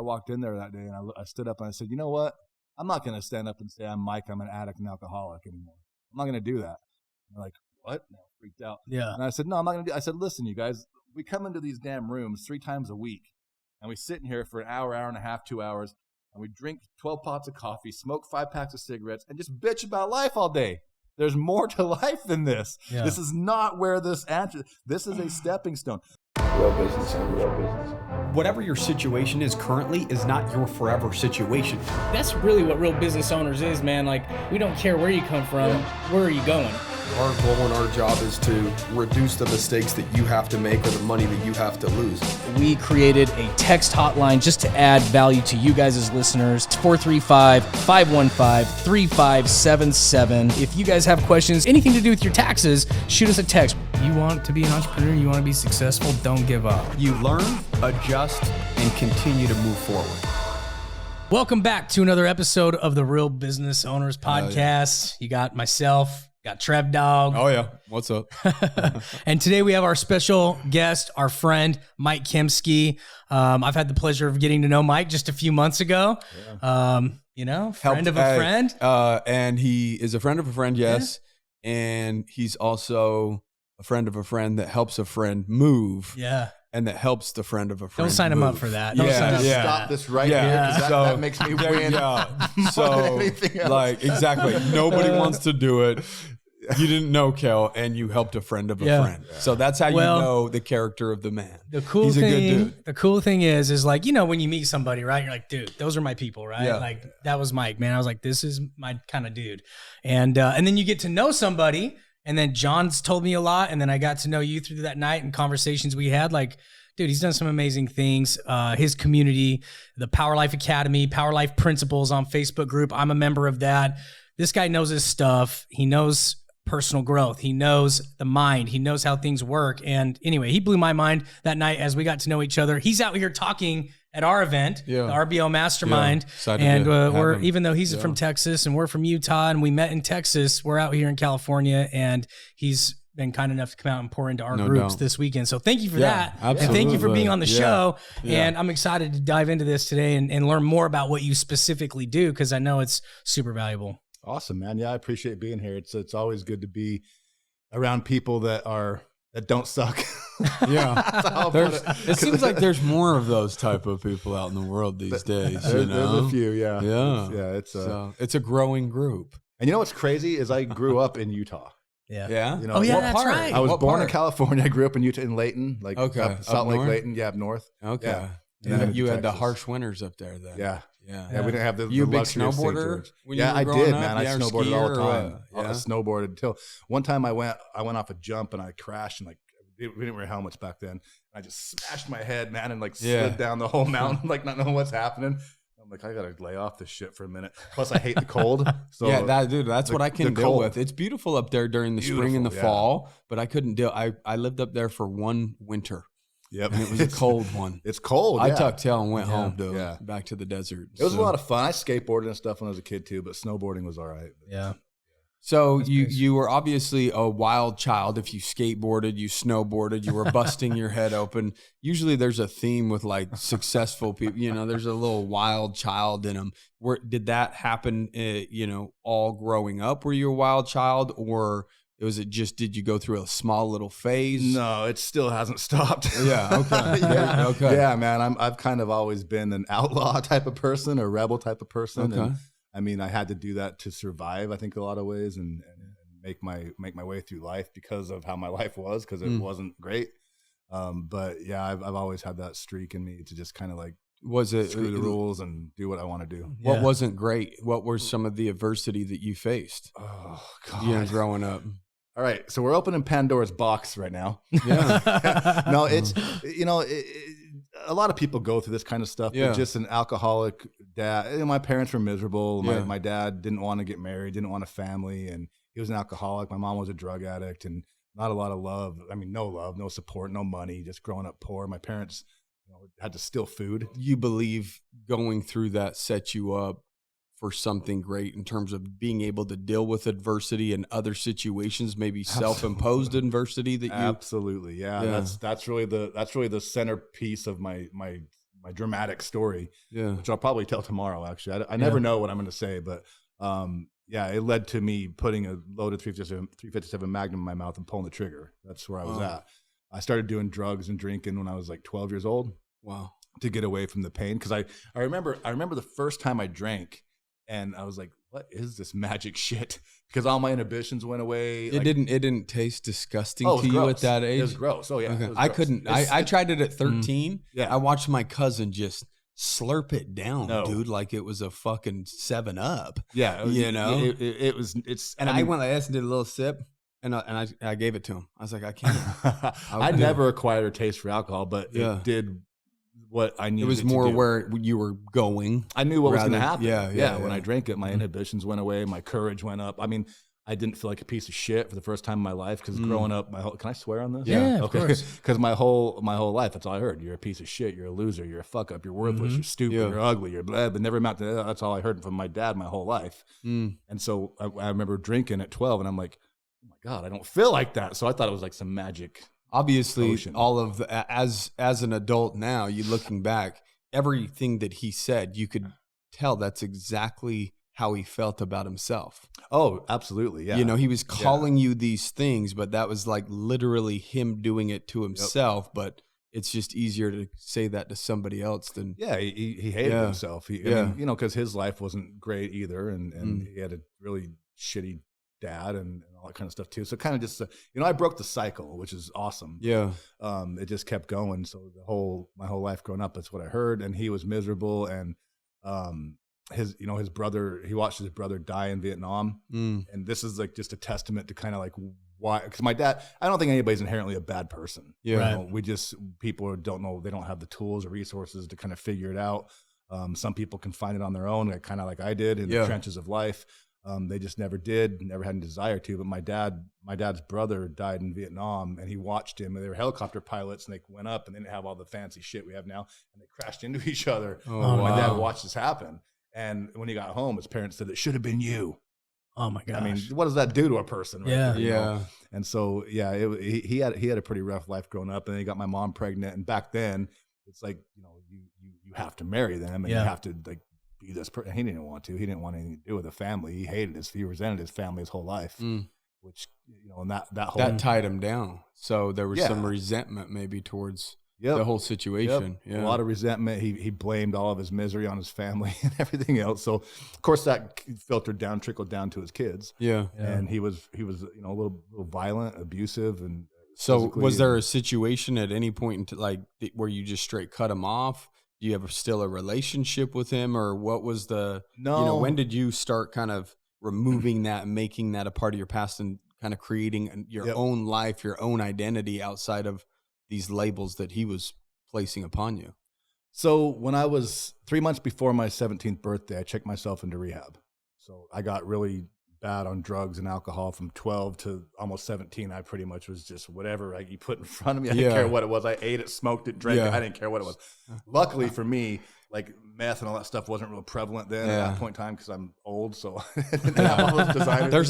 walked in there that day and I stood up and I said, you know what? I'm not going to stand up and say I'm Mike, I'm an addict and alcoholic anymore. I'm not going to do that. And they're like, what? And I freaked out. Yeah. And I said, no, I'm not going to do. I said, listen, you guys, we come into these damn rooms 3 times a week, and we sit in here for an hour, hour and a half, 2 hours, and we drink 12 pots of coffee, smoke 5 packs of cigarettes, and just bitch about life all day. There's more to life than this. Yeah. This is not where this answer. This is a stepping stone. Real business. Whatever your situation is currently is not your forever situation. That's really what real business owners is, man. Like, we don't care where you come from, where are you going? Our goal and our job is to reduce the mistakes that you have to make or the money that you have to lose. We created a text hotline just to add value to you guys as listeners. It's 435-515-3577. If you guys have questions, anything to do with your taxes, shoot us a text. You want to be an entrepreneur, you want to be successful, don't give up. You learn, adjust, and continue to move forward. Welcome back to another episode of the Real Business Owners Podcast. You got myself, got Trev Dog. Oh, yeah. What's up? And today we have our special guest, our friend, Mike Kemski. I've had the pleasure of getting to know Mike just a few months ago. Yeah. Friend of a friend. And he is a friend of a friend, yes. Yeah. And he's also a friend of a friend that helps a friend move. Yeah. And that helps the friend of a friend. Don't sign him up for that. Don't sign up for Stop this right here, because that makes me win. Yeah. So, like, exactly. Nobody wants to do it. You didn't know Kale, and you helped a friend of a friend. Yeah. So that's how you know the character of the man. The cool He's thing, a good dude. The cool thing is like, when you meet somebody, right? You're like, dude, those are my people, right? Yeah. Like, that was Mike, man. I was like, this is my kind of dude. And then you get to know somebody. And then John's told me a lot. And then I got to know you through that night and conversations we had. Like, dude, he's done some amazing things. His community, the Power Life Academy, Power Life Principles on Facebook group. I'm a member of that. This guy knows his stuff. He knows personal growth. He knows the mind. He knows how things work. And anyway, he blew my mind that night as we got to know each other. He's out here talking at our event, the RBO Mastermind. Yeah, and we're, even though he's from Texas and we're from Utah and we met in Texas, we're out here in California, and he's been kind enough to come out and pour into our groups this weekend. So thank you for that. Absolutely. And thank you for being on the show. Yeah. And I'm excited to dive into this today and learn more about what you specifically do, because I know it's super valuable. Awesome, man. Yeah, I appreciate being here. It's always good to be around people that don't suck. Yeah. It seems like there's more of those type of people out in the world these days. There's a few, yeah. Yeah. It's a growing group. And you know what's crazy is I grew up in Utah. Yeah. Yeah. Oh, yeah, that's right. I was born in California. I grew up in Utah, in Layton, like Salt Lake, north? Layton. Yeah, up north. Okay. Yeah. And then you had the harsh winters up there then. Yeah. Yeah. We didn't have the You a big luxury of St. snowboarder? George. When you Yeah, were I growing did, up? man. I Yeah, or snowboarded all the skier or time. what? I snowboarded until one time I went off a jump and I crashed, and we didn't wear helmets back then. I just smashed my head, man, and slid down the whole mountain, not knowing what's happening. I'm like, I gotta lay off this shit for a minute. Plus, I hate the cold. So that's what I can deal with. It's beautiful up there during the spring and the fall, but I couldn't deal. I lived up there for one winter. Yep, and it was a cold one. It's cold. I tucked tail and went home back to the desert. It was a lot of fun. I skateboarded and stuff when I was a kid too, but snowboarding was all right. Yeah. So you were obviously a wild child. If you skateboarded, you snowboarded, you were busting your head open. Usually there's a theme with like successful people, there's a little wild child in them. Did that happen, all growing up? Were you a wild child, or was it just, did you go through a small little phase? No, it still hasn't stopped. Yeah. Okay. Okay. Yeah, man. I've kind of always been an outlaw type of person, a rebel type of person. Okay. And I mean, I had to do that to survive, I think, a lot of ways, and make my way through life because of how my life was, because it wasn't great. But yeah, I've always had that streak in me to just kind of screw the rules and do what I want to do. What wasn't great? What were some of the adversity that you faced? Oh God, growing up. All right, so we're opening Pandora's box right now. Yeah. No, it's a lot of people go through this kind of stuff. Yeah. But just an alcoholic dad. My parents were miserable. Yeah. My dad didn't want to get married, didn't want a family, and he was an alcoholic. My mom was a drug addict, and not a lot of love. I mean, no love, no support, no money. Just growing up poor. My parents had to steal food. You believe going through that set you up for something great in terms of being able to deal with adversity and other situations, maybe self-imposed adversity that you Absolutely. Yeah. That's really the centerpiece of my dramatic story, Yeah. which I'll probably tell tomorrow. Actually, I never know what I'm going to say, but yeah, it led to me putting a loaded 357 Magnum in my mouth and pulling the trigger. That's where I was at. I started doing drugs and drinking when I was like 12 years old. Wow. To get away from the pain, because I remember the first time I drank, and I was like, "What is this magic shit?" Because all my inhibitions went away. It didn't taste disgusting Oh, to you at that age. It was gross. Oh yeah, Okay. it was I gross. couldn't. I tried it at 13. Yeah. I watched my cousin just slurp it down, No. dude, like it was a fucking 7-Up. Yeah, You know? it's. I went like this and did a little sip, and I gave it to him. I was like, I can't. I never acquired a taste for alcohol, but Yeah. it did what I needed. It was to more do. where you were going. I knew what was going to rather- happen. Yeah. When I drank it, my inhibitions went away, my courage went up. I mean, I didn't feel like a piece of shit for the first time in my life, because growing up, can I swear on this? Yeah, of course. Because my whole life, that's all I heard. You're a piece of shit. You're a loser. You're a fuck up. You're worthless. You're stupid. Yeah. You're ugly. You're blah. But never amount to. That's all I heard from my dad my whole life. And so I remember drinking at 12, and I'm like, oh my God, I don't feel like that. So I thought it was like some magic. Obviously, Ocean. all of as an adult now, you looking back, everything that he said, you could tell that's exactly how he felt about himself. Oh, absolutely. Yeah. You know, he was calling you these things, but that was like literally him doing it to himself. But it's just easier to say that to somebody else than Yeah, he hated himself. I mean, you know, because his life wasn't great either, and he had a really shitty dad and all that kind of stuff too. So kind of just, you know, I broke the cycle, which is awesome. Yeah. It just kept going. So my whole life growing up, that's what I heard. And he was miserable, and his brother, he watched his brother die in Vietnam, and this is like just a testament to kind of like why, because my dad, I don't think anybody's inherently a bad person. Yeah. You know, people don't know, they don't have the tools or resources to kind of figure it out. Some people can find it on their own, kind of like I did in the trenches of life. They just never did, never had a desire to. But my dad's brother died in Vietnam, and he watched him. And they were helicopter pilots, and they went up, and they didn't have all the fancy shit we have now, and they crashed into each other. Oh, my dad wow. watched this happen, and when he got home, his parents said, "It should have been you." Oh my gosh. I mean, what does that do to a person? Right Yeah. there, you know? Yeah. And so, he had a pretty rough life growing up, and then he got my mom pregnant. And back then, it's like, you know, you have to marry them, and you have to like be this person. He didn't want to. He didn't want anything to do with the family. He resented his family his whole life, which, you know, and that tied him down. So there was some resentment maybe towards the whole situation. A lot of resentment. He blamed all of his misery on his family and everything else. So of course that trickled down to his kids. Yeah. And he was, you know, a little violent, abusive, and so was there a situation at any point where you just straight cut him off? Do you have still a relationship with him, or what was you know, when did you start kind of removing that and making that a part of your past and kind of creating your own life, your own identity outside of these labels that he was placing upon you? So when I was 3 months before my 17th birthday, I checked myself into rehab. So I got really bad on drugs and alcohol from 12 to almost 17. I pretty much was just whatever you put in front of me. I didn't care what it was. I ate it, smoked it, drank it. I didn't care what it was. Luckily for me, like meth and all that stuff wasn't real prevalent then at that point in time, because I'm old. So all those designers.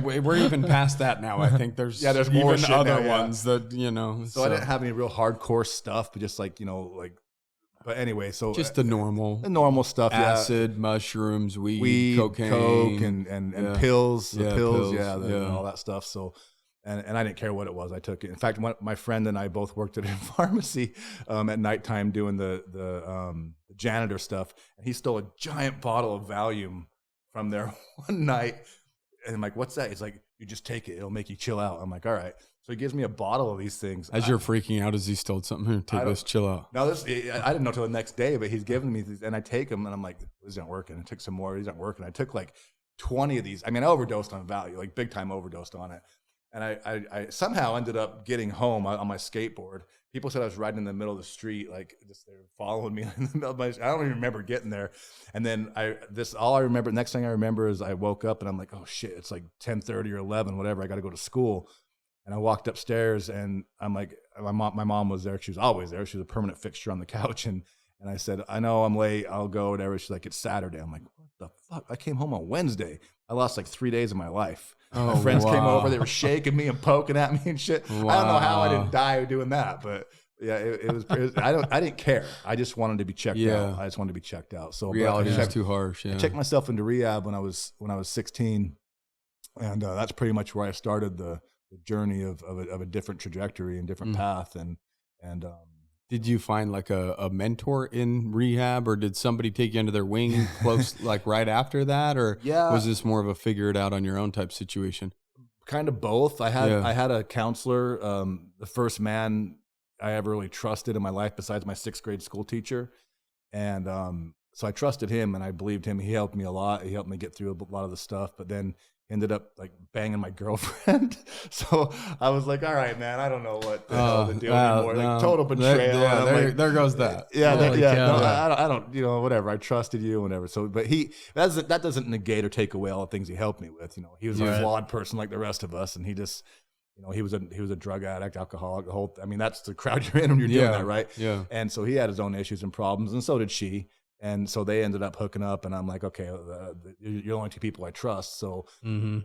We're even past that now. I think there's more even shit other now, ones that, you know. So I didn't have any real hardcore stuff, but just like, you know, like, but anyway, so just the normal stuff, acid, mushrooms, weed, cocaine, coke, and pills, pills, and all that stuff. So, and I didn't care what it was. I took it. In fact, my friend and I both worked at a pharmacy at nighttime doing the janitor stuff, and he stole a giant bottle of Valium from there one night. And I'm like, "What's that?" He's like, "You just take it. It'll make you chill out." I'm like, "All right." So he gives me a bottle of these things. As you're freaking out, as he stole something, here, take this, chill out. No, I didn't know till the next day, but he's giving me these, and I take them, and I'm like, "These aren't working." I took some more. These aren't working. I took like 20 of these. I mean, I overdosed on Valium, like big time overdosed on it. And I somehow ended up getting home on my skateboard. People said I was riding in the middle of the street, like just they were following me in the middle of my. I don't even remember getting there. And then all I remember. Next thing I remember is I woke up and I'm like, oh shit, it's like 10:30 or 11, whatever. I got to go to school. And I walked upstairs and I'm like, my mom was there. She was always there. She was a permanent fixture on the couch. And I said, I know I'm late. I'll go, whatever. She's like, it's Saturday. I'm like, what the fuck? I came home on Wednesday. I lost like 3 days of my life. Oh, my friends came over. They were shaking me and poking at me and shit. Wow. I don't know how I didn't die doing that, but Yeah, it was. I didn't care. I just wanted to be checked out. I just wanted to be checked out. So reality is too harsh. Yeah. I checked myself into rehab when I was 16, and that's pretty much where I started the journey of a different trajectory and different path. And did you find like a mentor in rehab, or did somebody take you under their wing close, like right after that, or was this more of a figure it out on your own type situation? Kind of both. I had a counselor, the first man I ever really trusted in my life besides my 6th grade school teacher. And so I trusted him and I believed him. He helped me a lot. He helped me get through a lot of the stuff, but then ended up like banging my girlfriend. So I was like, all right, man, I don't know what the hell to do anymore. Like total betrayal. There goes that. I don't, whatever. I trusted you, whatever. So, but that doesn't negate or take away all the things he helped me with. He was a flawed person like the rest of us. And he just, he was a drug addict, alcoholic, that's the crowd you're in when you're doing that, right? Yeah. And so he had his own issues and problems, and so did she. And so they ended up hooking up, and I'm like, okay, you're the only 2 people I trust. So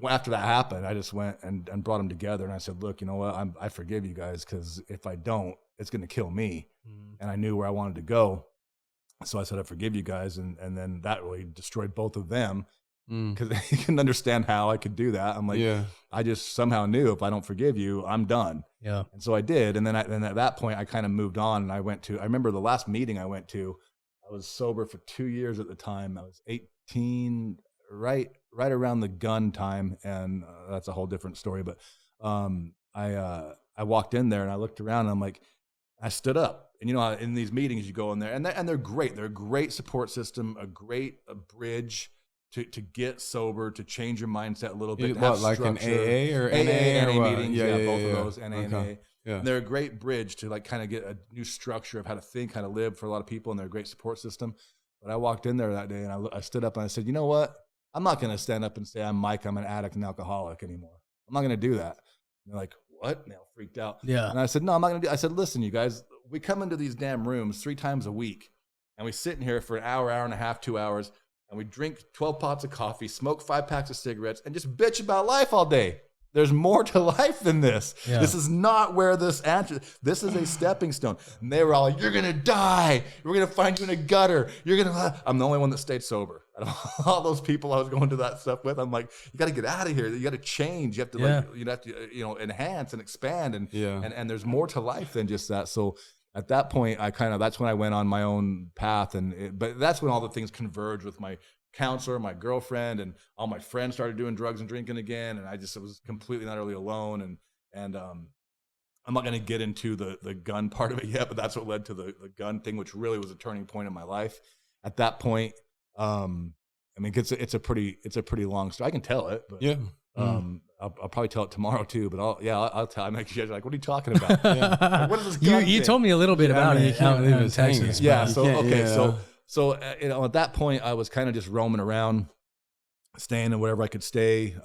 after that happened, I just went and brought them together, and I said, look, you know what? I forgive you guys, because if I don't, it's going to kill me. And I knew where I wanted to go. So I said, I forgive you guys. And then that really destroyed both of them, because they couldn't understand how I could do that. I'm like, I just somehow knew if I don't forgive you, I'm done. Yeah. And so I did. And then at that point, I kind of moved on, and I remember the last meeting I went to, I was sober for 2 years at the time. I was 18, right around the gun time, and that's a whole different story. But I walked in there and I looked around and I'm like, I stood up. And in these meetings you go in there and they're great. They're a great support system, a great bridge to get sober, to change your mindset a little bit. What, like an AA or NA or meetings? Yeah, both of those, NA and AA. Yeah. And they're a great bridge to like kind of get a new structure of how to think, how to live for a lot of people, and they're a great support system. But I walked in there that day and I stood up and I said, you know what? I'm not going to stand up and say I'm Mike, I'm an addict and alcoholic anymore. I'm not going to do that. And they're like, what? And they all freaked out. Yeah. And I said, no, I'm not going to do. I said, listen, you guys, we come into these damn rooms 3 times a week, and we sit in here for an hour and a half, 2 hours, and we drink 12 pots of coffee, smoke 5 packs of cigarettes, and just bitch about life all day. There's more to life than this. Yeah. This is not where this answer. This is a stepping stone. And they were all like, you're going to die. We're going to find you in a gutter. I'm the only one that stayed sober. Out of all those people I was going to that stuff with, I'm like, you got to get out of here. You got to change. You have to enhance and expand. And there's more to life than just that. So at that point, that's when I went on my own path. But that's when all the things converged with my counselor, my girlfriend, and all my friends started doing drugs and drinking again, and I was completely not really alone. And I'm not going to get into the gun part of it yet, but that's what led to the gun thing, which really was a turning point in my life. At that point, it's a pretty long story. I can tell it, but I'll probably tell it tomorrow too. But I'll tell. I make sure like, what are you talking about? Like, what is this gun you thing? told me a little bit about it out in Texas. Yeah. So at that point, I was kind of just roaming around, staying in wherever I could stay,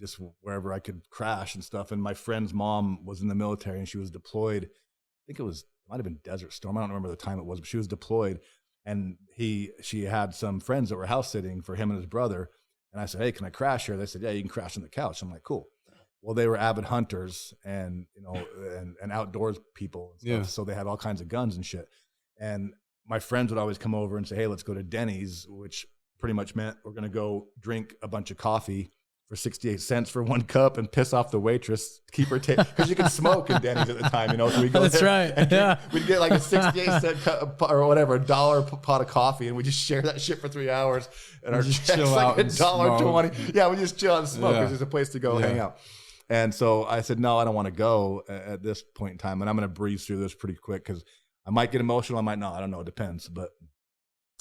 just wherever I could crash and stuff. And my friend's mom was in the military, and she was deployed. I think it might have been Desert Storm. I don't remember the time it was, but she was deployed. And she had some friends that were house sitting for him and his brother. And I said, hey, can I crash here? They said, yeah, you can crash on the couch. I'm like, cool. Well, they were avid hunters and outdoors people and stuff. Yeah. So they had all kinds of guns and shit. And my friends would always come over and say, hey, let's go to Denny's, which pretty much meant we're going to go drink a bunch of coffee for 68 cents for 1 cup and piss off the waitress, keep her because you could smoke in Denny's at the time, So we go That's right. Yeah. We'd get like a 68-cent cup or whatever, $1 pot of coffee, and we just share that shit for 3 hours, and our check's like $1.20. Yeah, we just chill out and smoke because there's a place to go hang out. And so I said, no, I don't want to go at this point in time, and I'm going to breeze through this pretty quick because I might get emotional, I might not. I don't know. It depends. But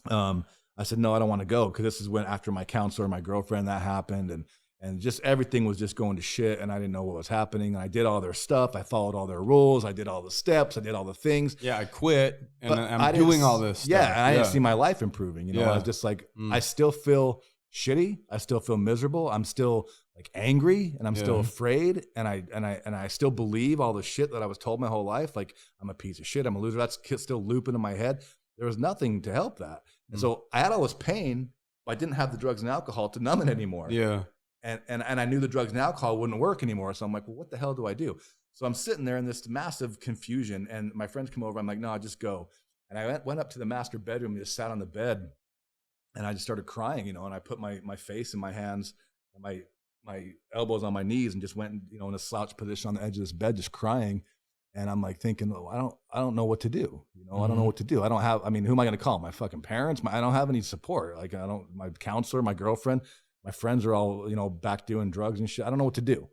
I said, no, I don't want to go because this is when after my counselor, my girlfriend, that happened. And just everything was just going to shit. And I didn't know what was happening. And I did all their stuff. I followed all their rules. I did all the steps. I did all the things. Yeah, I quit. And I'm doing all this stuff. Yeah, and I didn't see my life improving. I was just like, I still feel shitty. I still feel miserable. I'm still like angry, and I'm still afraid, and I still believe all the shit that I was told my whole life. Like, I'm a piece of shit, I'm a loser. That's still looping in my head. There was nothing to help that. And so I had all this pain, but I didn't have the drugs and alcohol to numb it anymore. Yeah. And I knew the drugs and alcohol wouldn't work anymore. So I'm like, well, what the hell do I do? So I'm sitting there in this massive confusion, and my friends come over. I'm like, no, just go. And I went up to the master bedroom and just sat on the bed, and I just started crying, and I put my face in my hands and my elbows on my knees and just went, in a slouch position on the edge of this bed, just crying. And I'm like thinking, oh, I don't know what to do. I don't know what to do. Who am I going to call? My fucking parents? I don't have any support. Like my counselor, my girlfriend, my friends are all, back doing drugs and shit. I don't know what to do.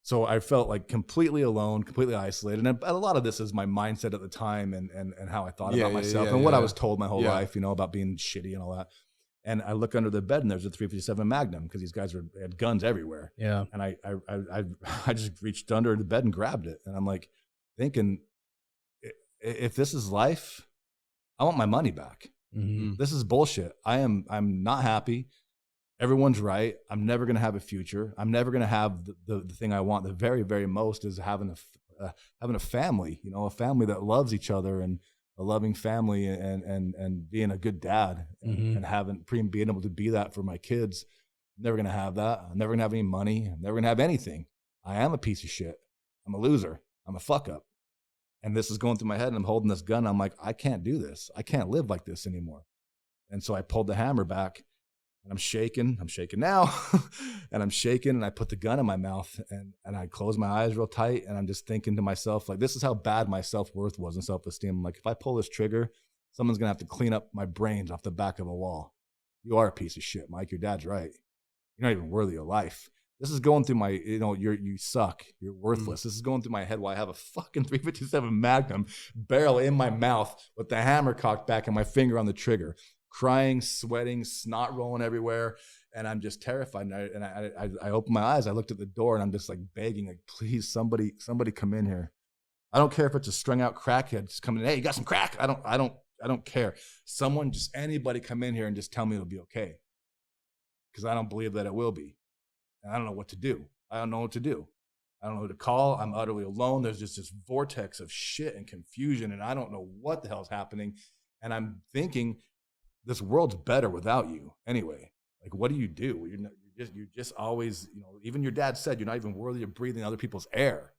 So I felt like completely alone, completely isolated. And a lot of this is my mindset at the time and how I thought about myself and what I was told my whole life, about being shitty and all that. And I look under the bed and there's a 357 Magnum because these guys had guns everywhere. Yeah. And I just reached under the bed and grabbed it. And I'm like thinking, if this is life, I want my money back. Mm-hmm. This is bullshit. I'm not happy. Everyone's right. I'm never going to have a future. I'm never going to have the thing I want. The very, very most is having a family, a family that loves each other and a loving family and being a good dad and being able to be that for my kids. I'm never going to have that. I'm never going to have any money. I'm never going to have anything. I am a piece of shit. I'm a loser. I'm a fuck up. And this is going through my head and I'm holding this gun. I'm like, I can't do this. I can't live like this anymore. And so I pulled the hammer back and I'm shaking now and I'm shaking and I put the gun in my mouth and I close my eyes real tight. And I'm just thinking to myself, like, this is how bad my self-worth was and self-esteem. I'm like, if I pull this trigger, someone's going to have to clean up my brains off the back of a wall. You are a piece of shit, Mike. Your dad's right. You're not even worthy of life. This is going through my, you suck. You're worthless. This is going through my head while I have a fucking 357 Magnum barrel in my mouth with the hammer cocked back and my finger on the trigger, crying, sweating, snot rolling everywhere. And I'm just terrified. And I opened my eyes. I looked at the door and I'm just like begging, like, please, somebody come in here. I don't care if it's a strung out crackhead just coming in. Hey, you got some crack? I don't care. Anybody come in here and just tell me it'll be okay. Because I don't believe that it will be. And I don't know what to do. I don't know what to do. I don't know who to call. I'm utterly alone. There's just this vortex of shit and confusion, and I don't know what the hell's happening. And I'm thinking, this world's better without you anyway. Like, what do? You're just always, even your dad said you're not even worthy of breathing other people's air.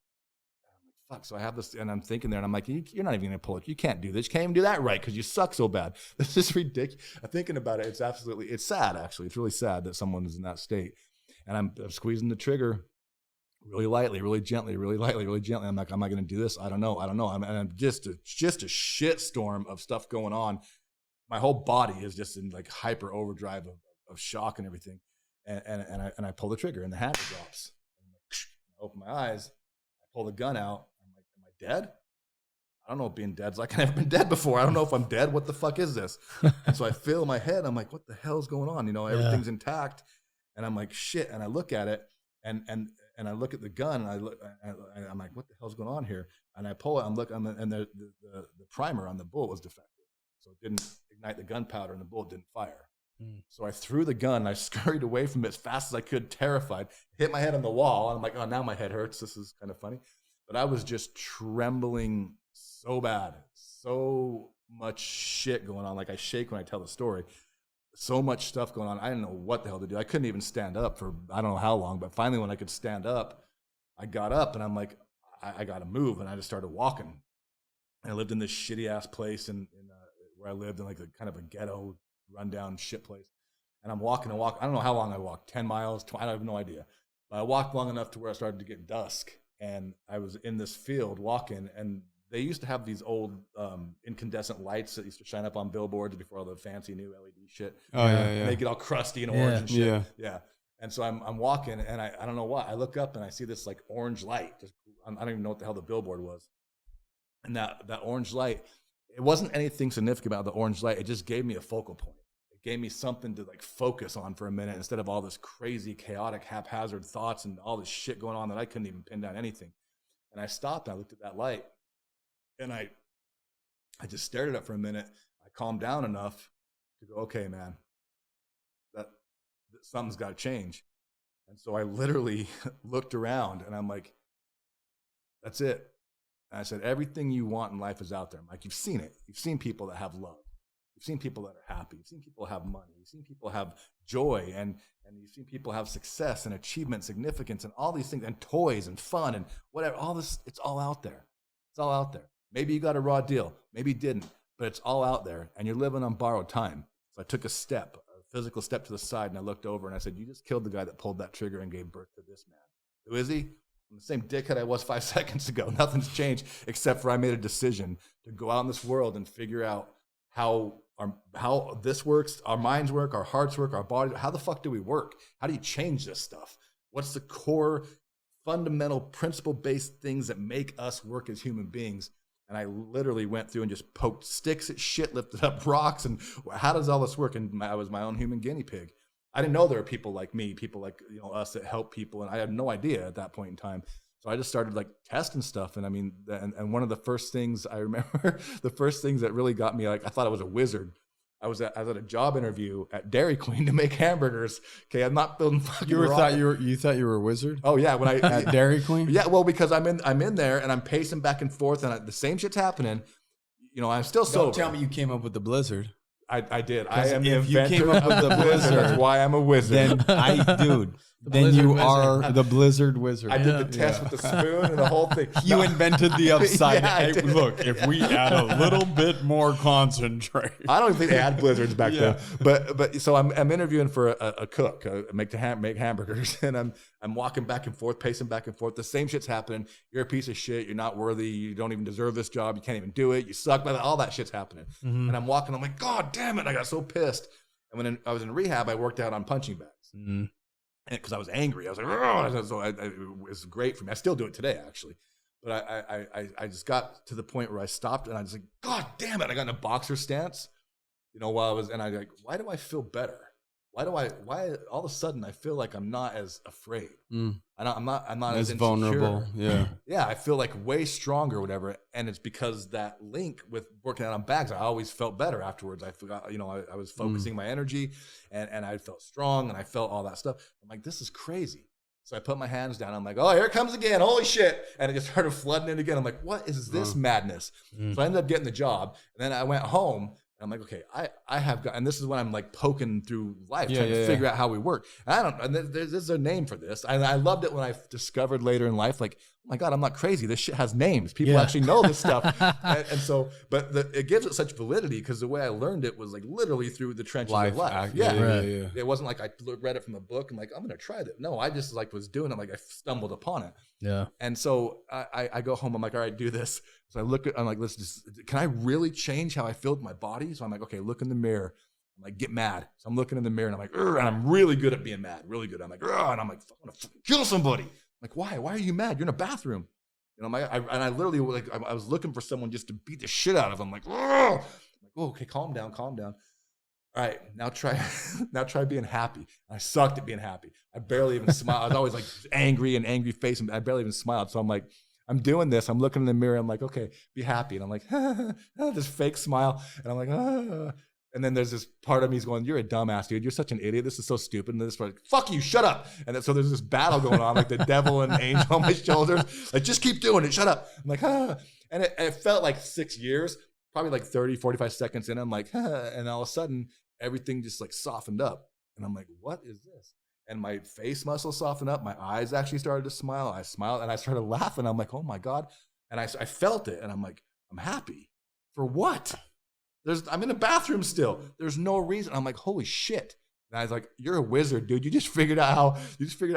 I'm like, fuck. So I have this, and I'm thinking there, and I'm like, you're not even going to pull it. You can't do this. You can't even do that right because you suck so bad. This is ridiculous. I'm thinking about it. It's sad, actually. It's really sad that someone is in that state. And I'm squeezing the trigger really lightly, really gently, really lightly, really gently. I'm like, am I going to do this? I don't know. I'm just a shit storm of stuff going on. My whole body is just in like hyper overdrive of shock and everything. And I pull the trigger and the hammer drops. I open my eyes. I pull the gun out. I'm like, am I dead? I don't know what being dead's like. I've never been dead before. I don't know if I'm dead. What the fuck is this? And so I feel my head. I'm like, what the hell's going on? Everything's intact. And I'm like, shit. And I look at it and I look at the gun and I'm like, what the hell's going on here? And I pull it, and the primer on the bullet was defective. So it didn't ignite the gunpowder and the bullet didn't fire. So I threw the gun and I scurried away from it as fast as I could, terrified, hit my head on the wall. And I'm like, oh, now my head hurts. This is kind of funny. But I was just trembling so bad, so much shit going on. Like I shake when I tell the story. So much stuff going on. I didn't know what the hell to do. I couldn't even stand up for I don't know how long. But finally, when I could stand up, I got up and I'm like, I got to move. And I just started walking. And I lived in this shitty ass place where I lived in like a kind of a ghetto, rundown shit place. And I'm walking. I don't know how long I walked. 10 miles. I have no idea. But I walked long enough to where I started to get dusk. And I was in this field walking. And they used to have these old incandescent lights that used to shine up on billboards before all the fancy new LED shit. Oh, yeah. And they get all crusty and orange and shit. Yeah. And so I'm walking, and I don't know why. I look up, and I see this, like, orange light. I don't even know what the hell the billboard was. And that orange light, it wasn't anything significant about the orange light. It just gave me a focal point. It gave me something to, like, focus on for a minute instead of all this crazy, chaotic, haphazard thoughts and all this shit going on that I couldn't even pin down anything. And I stopped, and I looked at that light. And I just stared at it for a minute. I calmed down enough to go, okay, man, that something's got to change. And so I literally looked around and I'm like, that's it. And I said, everything you want in life is out there. Mike, you've seen it. You've seen people that have love. You've seen people that are happy. You've seen people have money. You've seen people have joy, and you've seen people have success and achievement, significance, and all these things, and toys and fun and whatever. All this, it's all out there. It's all out there. Maybe you got a raw deal. Maybe you didn't, but it's all out there, and you're living on borrowed time. So I took a physical step to the side, and I looked over, and I said, you just killed the guy that pulled that trigger and gave birth to this man. Who is he? I'm the same dickhead I was 5 seconds ago. Nothing's changed except for I made a decision to go out in this world and figure out how this works, our minds work, our hearts work, our bodies. How the fuck do we work? How do you change this stuff? What's the core, fundamental, principle-based things that make us work as human beings? And I literally went through and just poked sticks at shit, lifted up rocks, and how does all this work? And I was my own human guinea pig. I didn't know there were people like me, people like us that help people, and I had no idea at that point in time. So I just started like testing stuff. And I mean, and one of the first things I remember, the first things that really got me, like, I thought I was a wizard. I was at a job interview at Dairy Queen to make hamburgers. Okay, I'm not building fucking You thought you were a wizard? Oh yeah, when I at Dairy Queen? Yeah, well, because I'm in there and I'm pacing back and forth, and the same shit's happening. I'm still sober. Don't tell me you came up with the blizzard. I did. I am if the you inventor came up with the blizzard. That's why I'm a wizard. Then you are the blizzard wizard. I did the test with the spoon and the whole thing. You invented the upside. Yeah, Hey, look, if we add a little bit more concentrate. I don't even think they had blizzards back then. But so I'm interviewing for a cook, make hamburgers, and I'm walking back and forth, pacing back and forth. The same shit's happening. You're a piece of shit. You're not worthy. You don't even deserve this job. You can't even do it. You suck. All that shit's happening. Mm-hmm. And I'm walking. I'm like, God damn it! I got so pissed. And when I was in rehab, I worked out on punching bags. Mm-hmm. Because I was angry. I was like, oh, so it was great for me. I still do it today, actually. But I just got to the point where I stopped and I was like, God damn it. I got in a boxer stance, while I was, and I like, why do I feel better? Why all of a sudden I feel like I'm not as afraid. I'm not as vulnerable. Yeah. Yeah. I feel like way stronger or whatever. And it's because that link with working out on bags, I always felt better afterwards. I forgot, I was focusing my energy and I felt strong and I felt all that stuff. I'm like, this is crazy. So I put my hands down. I'm like, oh, here it comes again. Holy shit. And it just started flooding in again. I'm like, what is this madness? So I ended up getting the job. And then I went home. I'm like, okay, I have got, and this is when I'm like poking through life, trying to figure out how we work. And there's a name for this. And I loved it when I discovered later in life, like, oh my God, I'm not crazy. This shit has names. People actually know this stuff. and so, but it gives it such validity because the way I learned it was like literally through the trenches of life. Yeah. It wasn't like I read it from a book and like, I'm going to try that. No, I just like was doing it. Like I stumbled upon it. Yeah. And so I go home. I'm like, all right, do this. So I'm like, can I really change how I feel with my body? So I'm like, okay, look in the mirror. I'm like, get mad. So I'm looking in the mirror and I'm like, and I'm really good at being mad, really good. I'm like, and I'm like, I want to kill somebody. I'm like, why? Why are you mad? You're in a bathroom. I literally like, I was looking for someone just to beat the shit out of them. I'm like, oh, okay, calm down. All right, now try being happy. I sucked at being happy. I barely even smiled. I was always like angry face, and I barely even smiled. So I'm like, I'm doing this. I'm looking in the mirror. I'm like, okay, be happy. And I'm like, this fake smile. And I'm like, And then there's this part of me is going, you're a dumbass, dude. You're such an idiot. This is so stupid. And this part, fuck you, shut up. And then, so there's this battle going on, like the devil and angel on my shoulders. Like, just keep doing it. Shut up. I'm like, And it felt like 6 years, probably like 30, 45 seconds in. I'm like, and all of a sudden, everything just like softened up. And I'm like, what is this? And my face muscles softened up. My eyes actually started to smile. I smiled and I started laughing. I'm like, oh my God. And I felt it. And I'm like, I'm happy. For what? I'm in a bathroom still. There's no reason. I'm like, holy shit. And I was like, you're a wizard, dude. You just figured out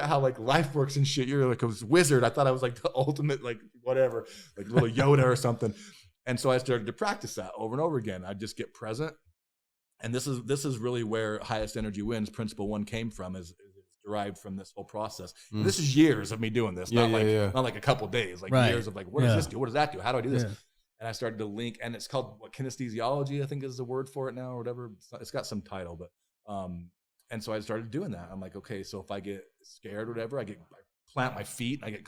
how like life works and shit. You're like a wizard. I thought I was like the ultimate, like whatever, like little Yoda or something. And so I started to practice that over and over again. I just get present. And this is really where highest energy wins. Principle 1 came from is derived from this whole process. And this is years of me doing this, not like a couple of days, like years of like, what does this do? What does that do? How do I do this? Yeah. And I started to link, and it's called kinesthesiology, I think is the word for it now, or whatever. It's got some title, but and so I started doing that. I'm like, okay, so if I get scared or whatever, I plant my feet, I get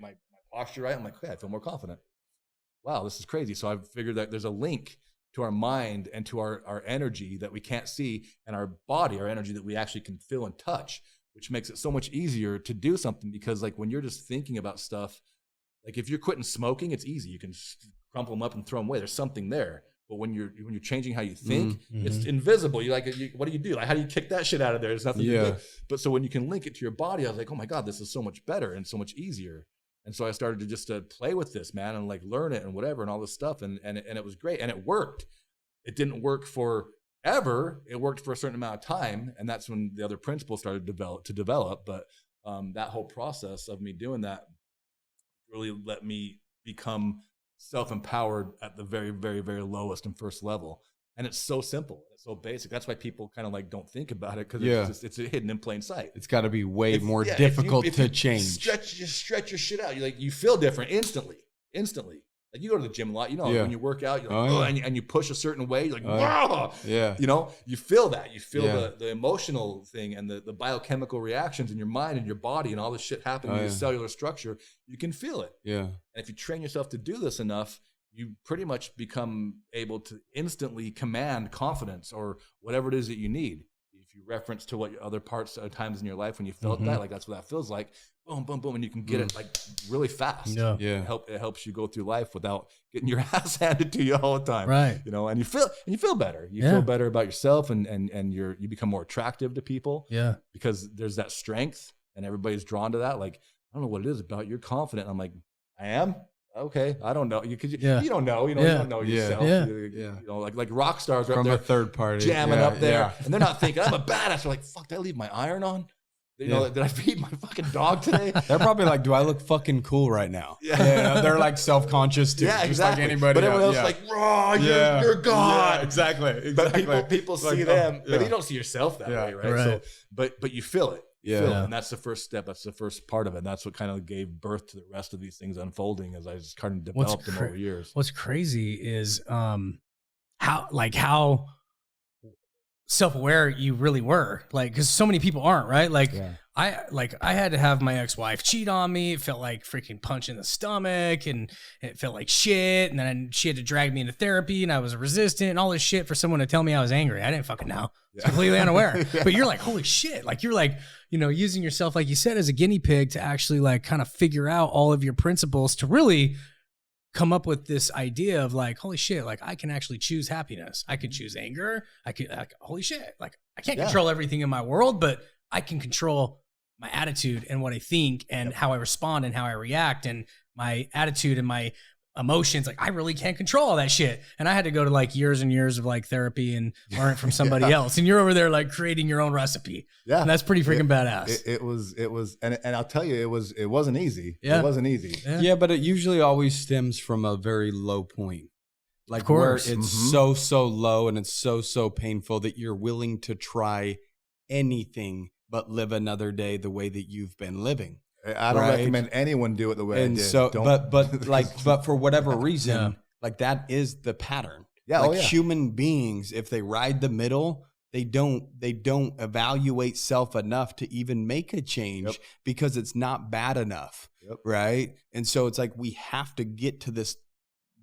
my posture right. I'm like, okay, I feel more confident. Wow, this is crazy. So I've figured that there's a link to our mind and to our energy that we can't see, and our body, our energy that we actually can feel and touch, which makes it so much easier to do something. Because like when you're just thinking about stuff, like if you're quitting smoking, it's easy. You can crumple them up and throw them away. There's something there. But when you're changing how you think, it's invisible. What do you do? Like, how do you kick that shit out of there? There's nothing to do. But so when you can link it to your body, I was like, oh my God, this is so much better and so much easier. And so I started to just play with this, man, and like learn it and whatever and all this stuff. And it was great. And it worked. It didn't work forever. It worked for a certain amount of time. And that's when the other principles started to develop. But that whole process of me doing that really let me become self-empowered at the very, very, very lowest and first level. And it's so simple. It's so basic. That's why people kind of like don't think about it, because it's hidden in plain sight. It's got to be way more difficult to change. Stretch your shit out. You feel different instantly. Like you go to the gym a lot, when you work out, you're like, and you push a certain way, you're like, wow. Yeah. You feel that. You feel the emotional thing and the biochemical reactions in your mind and your body and all this shit happening in your cellular structure. You can feel it. Yeah. And if you train yourself to do this enough, you pretty much become able to instantly command confidence or whatever it is that you need. If you reference to what other parts of times in your life when you felt that, like that's what that feels like. Boom, boom, boom, and you can get it like really fast. Yeah. It helps you go through life without getting your ass handed to you all the time. Right. And you feel better. You feel better about yourself, and you become more attractive to people. Yeah. Because there's that strength, and everybody's drawn to that. Like, I don't know what it is about. You're confident. I'm like, I am. Okay, I don't know. You don't know. You don't know yourself. Like rock stars are from up there a third party jamming up there, and they're not thinking I'm a badass. They're like, fuck, did I leave my iron on? Did I feed my fucking dog today? They're probably like, do I look fucking cool right now? Yeah. They're like self-conscious too. Yeah, exactly. Just like anybody. But everyone else is like, raw, you're God. Yeah, exactly. But people see them, but you don't see yourself that way, right? So, but you feel it. And that's the first step. That's the first part of it. And that's what kind of gave birth to the rest of these things unfolding as I just kind of developed them over years. What's crazy is how self-aware you really were, like, because so many people aren't, right? Like I had to have my ex-wife cheat on me. It felt like freaking punch in the stomach, and it felt like shit. And then she had to drag me into therapy, and I was resistant and all this shit for someone to tell me I was angry. I didn't fucking know. I was completely unaware. But you're like, holy shit. Like, you're like, using yourself, like you said, as a guinea pig to actually like kind of figure out all of your principles to really come up with this idea of like, holy shit, like I can actually choose happiness. I could choose anger. Holy shit. Like I can't control everything in my world, but I can control my attitude and what I think and how I respond and how I react, and my attitude and my emotions. Like I really can't control all that shit. And I had to go to like years and years of like therapy and learn it from somebody else. And you're over there like creating your own recipe. Yeah. And that's pretty freaking badass. It was, and I'll tell you, it wasn't easy. Yeah. It wasn't easy. Yeah. But it usually always stems from a very low point. Like where it's so low and it's so painful that you're willing to try anything but live another day the way that you've been living. I don't recommend anyone do it the way I did. So, but for whatever reason, like that is the pattern. Yeah, like human beings, if they ride the middle, they don't evaluate self enough to even make a change because it's not bad enough, right? And so it's like we have to get to this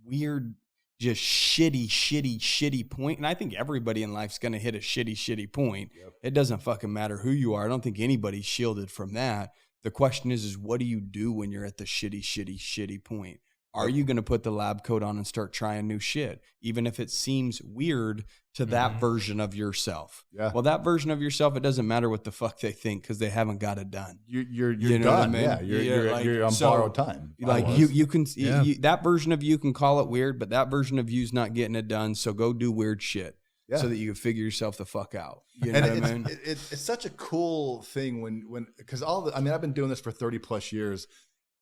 weird, just shitty point. And I think everybody in life's going to hit a shitty point. It doesn't fucking matter who you are. I don't think anybody's shielded from that. The question is what do you do when you're at the shitty point? Are you going to put the lab coat on and start trying new shit, even if it seems weird to that version of yourself? Yeah. Well, that version of yourself, it doesn't matter what the fuck they think because they haven't got it done. You're done. What I mean? Yeah, you're on borrowed time. Like you can that version of you can call it weird, but that version of you's not getting it done. So go do weird shit. Yeah. So that you can figure yourself the fuck out. You know what I mean? It's such a cool thing when because I've been doing this for 30 plus years.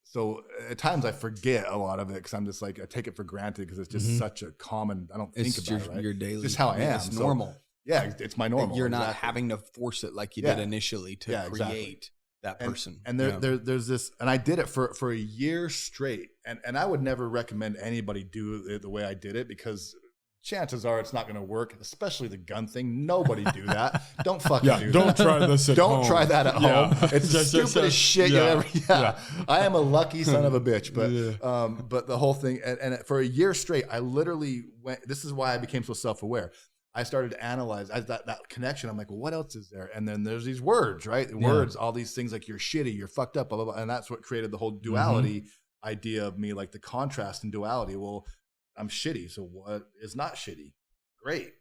So at times I forget a lot of it because I'm just like, I take it for granted because it's just such a common, I don't think about it, right? Your daily. It's just how I am. It's normal. Yeah, it's my normal. You're not having to force it like you did initially to create that person. And there's this, and I did it for a year straight. And I would never recommend anybody do it the way I did it because chances are it's not going to work, especially the gun thing. Nobody do that. Don't fucking do that. Don't try this at home. Don't try that at home. It's the stupidest shit you ever. I am a lucky son of a bitch, but the whole thing, and for a year straight, I literally went. This is why I became so self-aware. I started to analyze that connection. I'm like, well, what else is there? And then there's these words, right? Words, all these things like you're shitty, you're fucked up, blah, blah, blah. And that's what created the whole duality idea of me, like the contrast and duality. Well, I'm shitty. So what is not shitty? Great.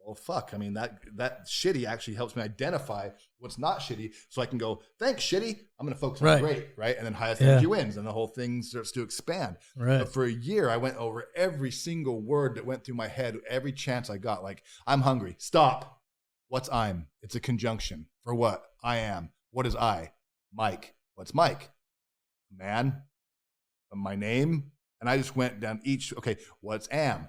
Well, fuck. I mean, that shitty actually helps me identify what's not shitty, so I can go, thanks, shitty. I'm going to focus on great, right? And then highest energy wins, and the whole thing starts to expand. Right. But for a year, I went over every single word that went through my head, every chance I got. Like, I'm hungry. Stop. What's I'm? It's a conjunction. For what? I am. What is I? Mike. What's Mike? Man. My name. And I just went down each. Okay, what's am?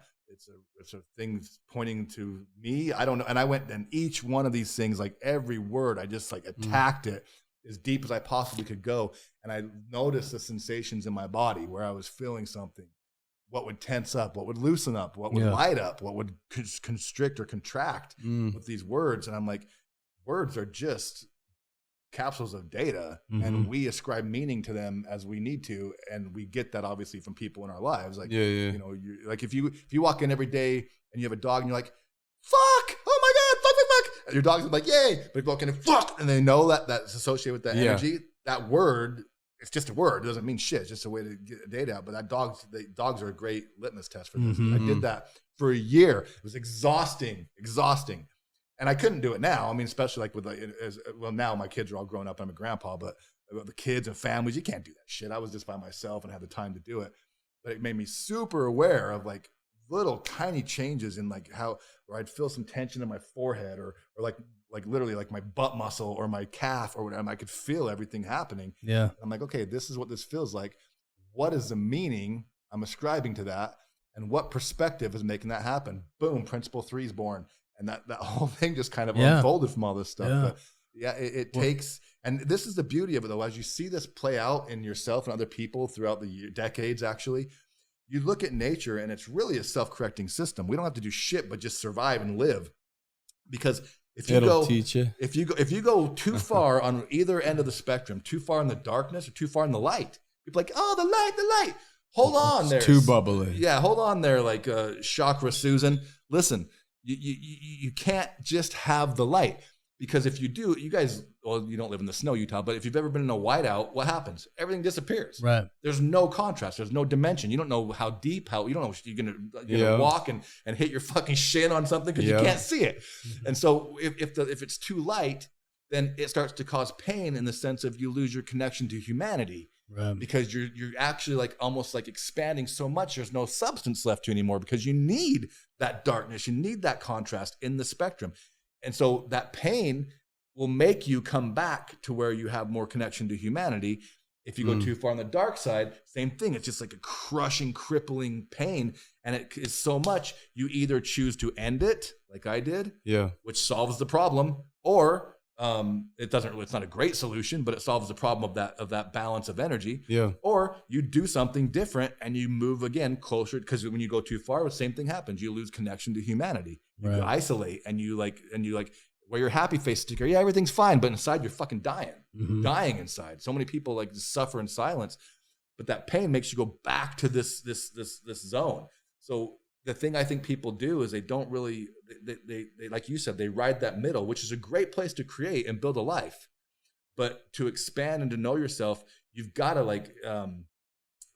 It's a thing pointing to me. I don't know. And I went and each one of these things, like every word, I just like attacked it as deep as I possibly could go. And I noticed the sensations in my body where I was feeling something. What would tense up? What would loosen up? What would light up? What would constrict or contract with these words? And I'm like, words are just capsules of data, and we ascribe meaning to them as we need to, and we get that obviously from people in our lives. Like, you know, like if you walk in every day and you have a dog and you're like, fuck, oh my god, fuck, fuck, fuck, and your dog's like, yay, but if you walk in and fuck, and they know that that's associated with that energy, that word, it's just a word, it doesn't mean shit, it's just a way to get data out. But that dogs are a great litmus test for this. I did that for a year. It was exhausting. And I couldn't do it now. I mean, especially like with well, now my kids are all grown up. I'm a grandpa, but the kids and families, you can't do that shit. I was just by myself and had the time to do it. But it made me super aware of like little tiny changes in like how, where I'd feel some tension in my forehead or like literally like my butt muscle or my calf or whatever. I could feel everything happening. Yeah. I'm like, okay, this is what this feels like. What is the meaning I'm ascribing to that? And what perspective is making that happen? Boom, principle 3 is born. And that whole thing just kind of unfolded from all this stuff. But it takes, and this is the beauty of it though, as you see this play out in yourself and other people throughout the decades, actually, you look at nature and it's really a self-correcting system. We don't have to do shit, but just survive and live. Because if you go too far on either end of the spectrum, too far in the darkness or too far in the light, you're like, oh, the light. Hold on there. Too bubbly. Yeah, hold on there, like Chakra Susan. Listen, you can't just have the light, because if you do, you guys, well, you don't live in the snow, Utah, but if you've ever been in a whiteout, what happens? Everything disappears. Right. There's no contrast. There's no dimension. You don't know how deep, you don't know if you're gonna walk and hit your fucking shin on something because you can't see it. And so if it's too light, then it starts to cause pain in the sense of you lose your connection to humanity. Right. Because you're actually like almost like expanding so much, there's no substance left to anymore, because you need that darkness, you need that contrast in the spectrum. And so that pain will make you come back to where you have more connection to humanity. If you go too far on the dark side, same thing. It's just like a crushing, crippling pain. And it is so much, you either choose to end it, like I did, which solves the problem, or it's not a great solution, but it solves the problem of that balance of energy. Yeah. Or you do something different and you move again closer, because when you go too far, the same thing happens. You lose connection to humanity. You isolate and you wear your happy face sticker. Yeah, everything's fine, but inside you're fucking dying. You're dying inside. So many people like just suffer in silence, but that pain makes you go back to this zone. So the thing I think people do is they don't really, they like you said, they ride that middle, which is a great place to create and build a life. But to expand and to know yourself, you've got to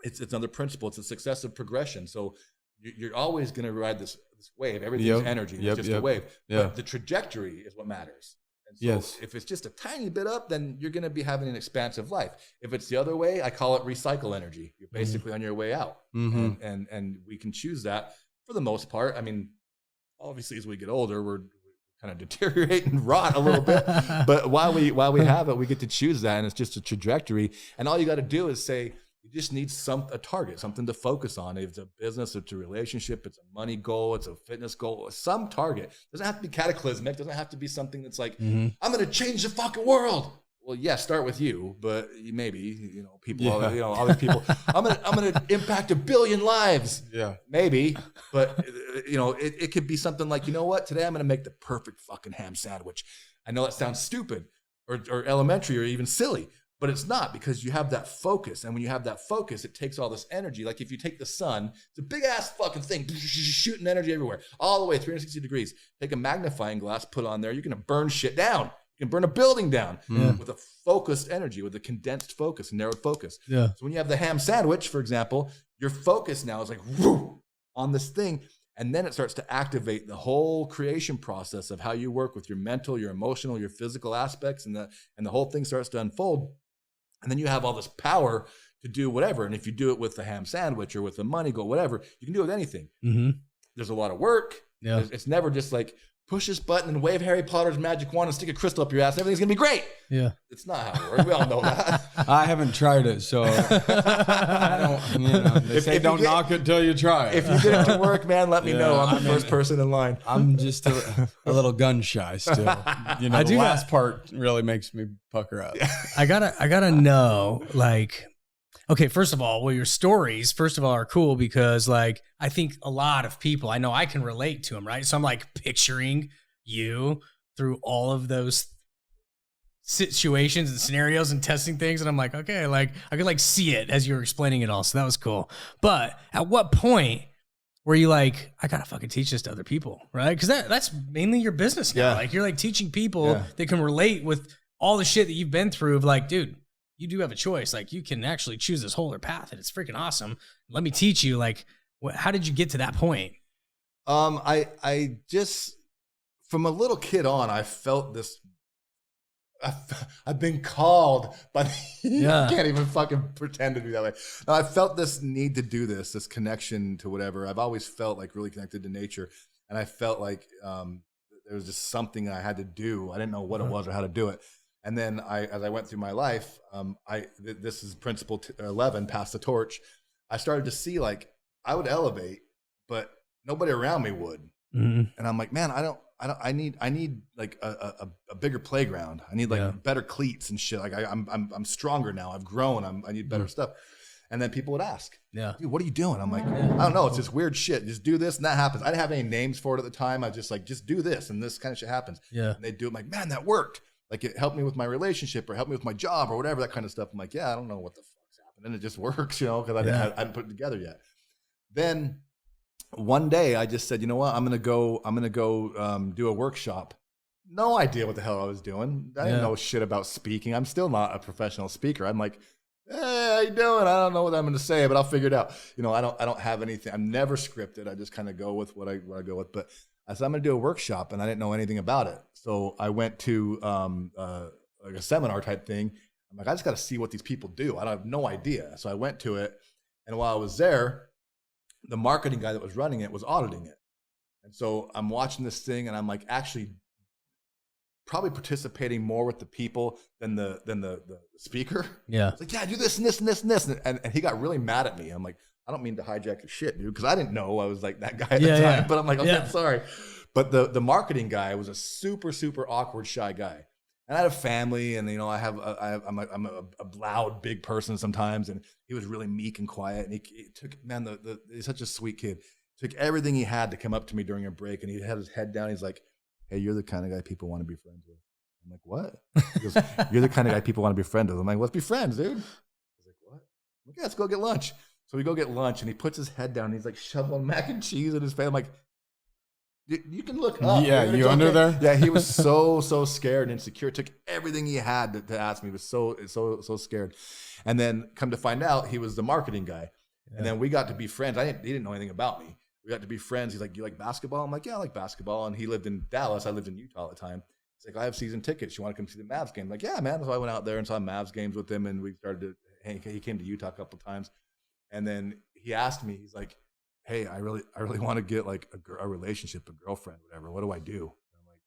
it's another principle. It's a successive progression. So you're always going to ride this wave. Everything's energy. It's just a wave. But the trajectory is what matters. And so if it's just a tiny bit up, then you're going to be having an expansive life. If it's the other way, I call it recycle energy. You're basically on your way out. And we can choose that. For the most part. I mean, obviously, as we get older, we're kind of deteriorate and rot a little bit. But while we have it, we get to choose that, and it's just a trajectory. And all you got to do is say, you just need a target, something to focus on. If it's a business, it's a relationship, it's a money goal, it's a fitness goal, some target. It doesn't have to be cataclysmic. It doesn't have to be something that's like, I'm going to change the fucking world. Well, yeah, start with you, but maybe, people, other people, I'm going to impact 1 billion lives. Yeah. Maybe, but it could be something like, you know what, today I'm going to make the perfect fucking ham sandwich. I know that sounds stupid or elementary or even silly, but it's not, because you have that focus. And when you have that focus, it takes all this energy. Like if you take the sun, it's a big ass fucking thing, shooting energy everywhere, all the way 360 degrees. Take a magnifying glass, put on there, you're going to burn shit down. You can burn a building down with a focused energy, with a condensed focus, narrowed focus. Yeah. So when you have the ham sandwich, for example, your focus now is like, whoo, on this thing. And then it starts to activate the whole creation process of how you work with your mental, your emotional, your physical aspects, and the whole thing starts to unfold. And then you have all this power to do whatever. And if you do it with the ham sandwich or with the money go, whatever, you can do it with anything. Mm-hmm. There's a lot of work. Yeah. It's never just like push this button and wave Harry Potter's magic wand and stick a crystal up your ass. Everything's going to be great. Yeah. It's not how it works. We all know that. I haven't tried it, so I don't, they say don't knock it till you try it. If you get it to work, man, let me know. I'm the first person in line. I'm just a little gun shy still. You know, the last part really makes me pucker up. I gotta know, like, okay, first of all, well, your stories, first of all, are cool because, like, I think a lot of people, I know I can relate to them, right? So I'm like picturing you through all of those situations and scenarios and testing things. And I'm like, okay, like, I could like see it as you were explaining it all. So that was cool. But at what point were you like, I gotta fucking teach this to other people, right? Because that's mainly your business now. Yeah. Like, you're like teaching people that can relate with all the shit that you've been through of like, dude, you do have a choice. Like, you can actually choose this whole other path, and it's freaking awesome. Let me teach you. Like, how did you get to that point? I just, from a little kid on, I felt this. I've been called, but I can't even fucking pretend to be that way. No, I felt this need to do this connection to whatever. I've always felt like really connected to nature, and I felt like there was just something I had to do. I didn't know what it was or how to do it. And then as I went through my life, this is principle 11, pass the torch. I started to see like I would elevate, but nobody around me would. Mm-hmm. And I'm like, man, I need like a bigger playground. I need like better cleats and shit. Like I'm stronger now. I've grown. I need better stuff. And then people would ask, dude, what are you doing? I'm like, I don't know. It's just weird shit. Just do this and that happens. I didn't have any names for it at the time. I was just like, just do this and this kind of shit happens. Yeah. And they do it. I'm like, man, that worked. Like, it helped me with my relationship or helped me with my job or whatever, that kind of stuff. I'm like, yeah, I don't know what the fuck's happened. And it just works, you know, because I hadn't put it together yet. Then one day I just said, you know what, I'm going to go do a workshop. No idea what the hell I was doing. I didn't know shit about speaking. I'm still not a professional speaker. I'm like, hey, how you doing? I don't know what I'm going to say, but I'll figure it out. You know, I don't have anything. I'm never scripted. I just kind of go with what I go with. But I said, I'm going to do a workshop, and I didn't know anything about it. So I went to like a seminar type thing. I'm like, I just got to see what these people do. I have no idea. So I went to it. And while I was there, the marketing guy that was running it was auditing it. And so I'm watching this thing, and I'm like actually probably participating more with the people than the speaker. Yeah. It's like, yeah, do this and this and this and this. And he got really mad at me. I'm like, I don't mean to hijack your shit, dude, because I didn't know I was like that guy at the time. But I'm like, okay, I'm sorry. But the marketing guy was a super, super awkward, shy guy. And I had a family, and you know, I'm a loud, big person sometimes, and he was really meek and quiet. And he took, man, he's such a sweet kid. Took everything he had to come up to me during a break, and he had his head down. He's like, hey, you're the kind of guy people want to be friends with. I'm like, what? He goes, you're the kind of guy people want to be friends with. I'm like, let's be friends, dude. He's like, what? I'm like, yeah, let's go get lunch. So we go get lunch, and he puts his head down, and he's like shoveling mac and cheese in his face. I'm like, you can look up. Yeah, you under there? Yeah, he was so scared and insecure. Took everything he had to ask me. He was so scared. And then come to find out, he was the marketing guy. Yeah. And then we got to be friends. He didn't know anything about me. We got to be friends. He's like, do you like basketball? I'm like, yeah, I like basketball. And he lived in Dallas. I lived in Utah at the time. He's like, I have season tickets. You want to come see the Mavs game? I'm like, yeah, man. So I went out there and saw Mavs games with him. And we started to, he came to Utah a couple of times. And then he asked me, he's like, hey, I really want to get like a relationship, a girlfriend, whatever. What do I do? I'm like,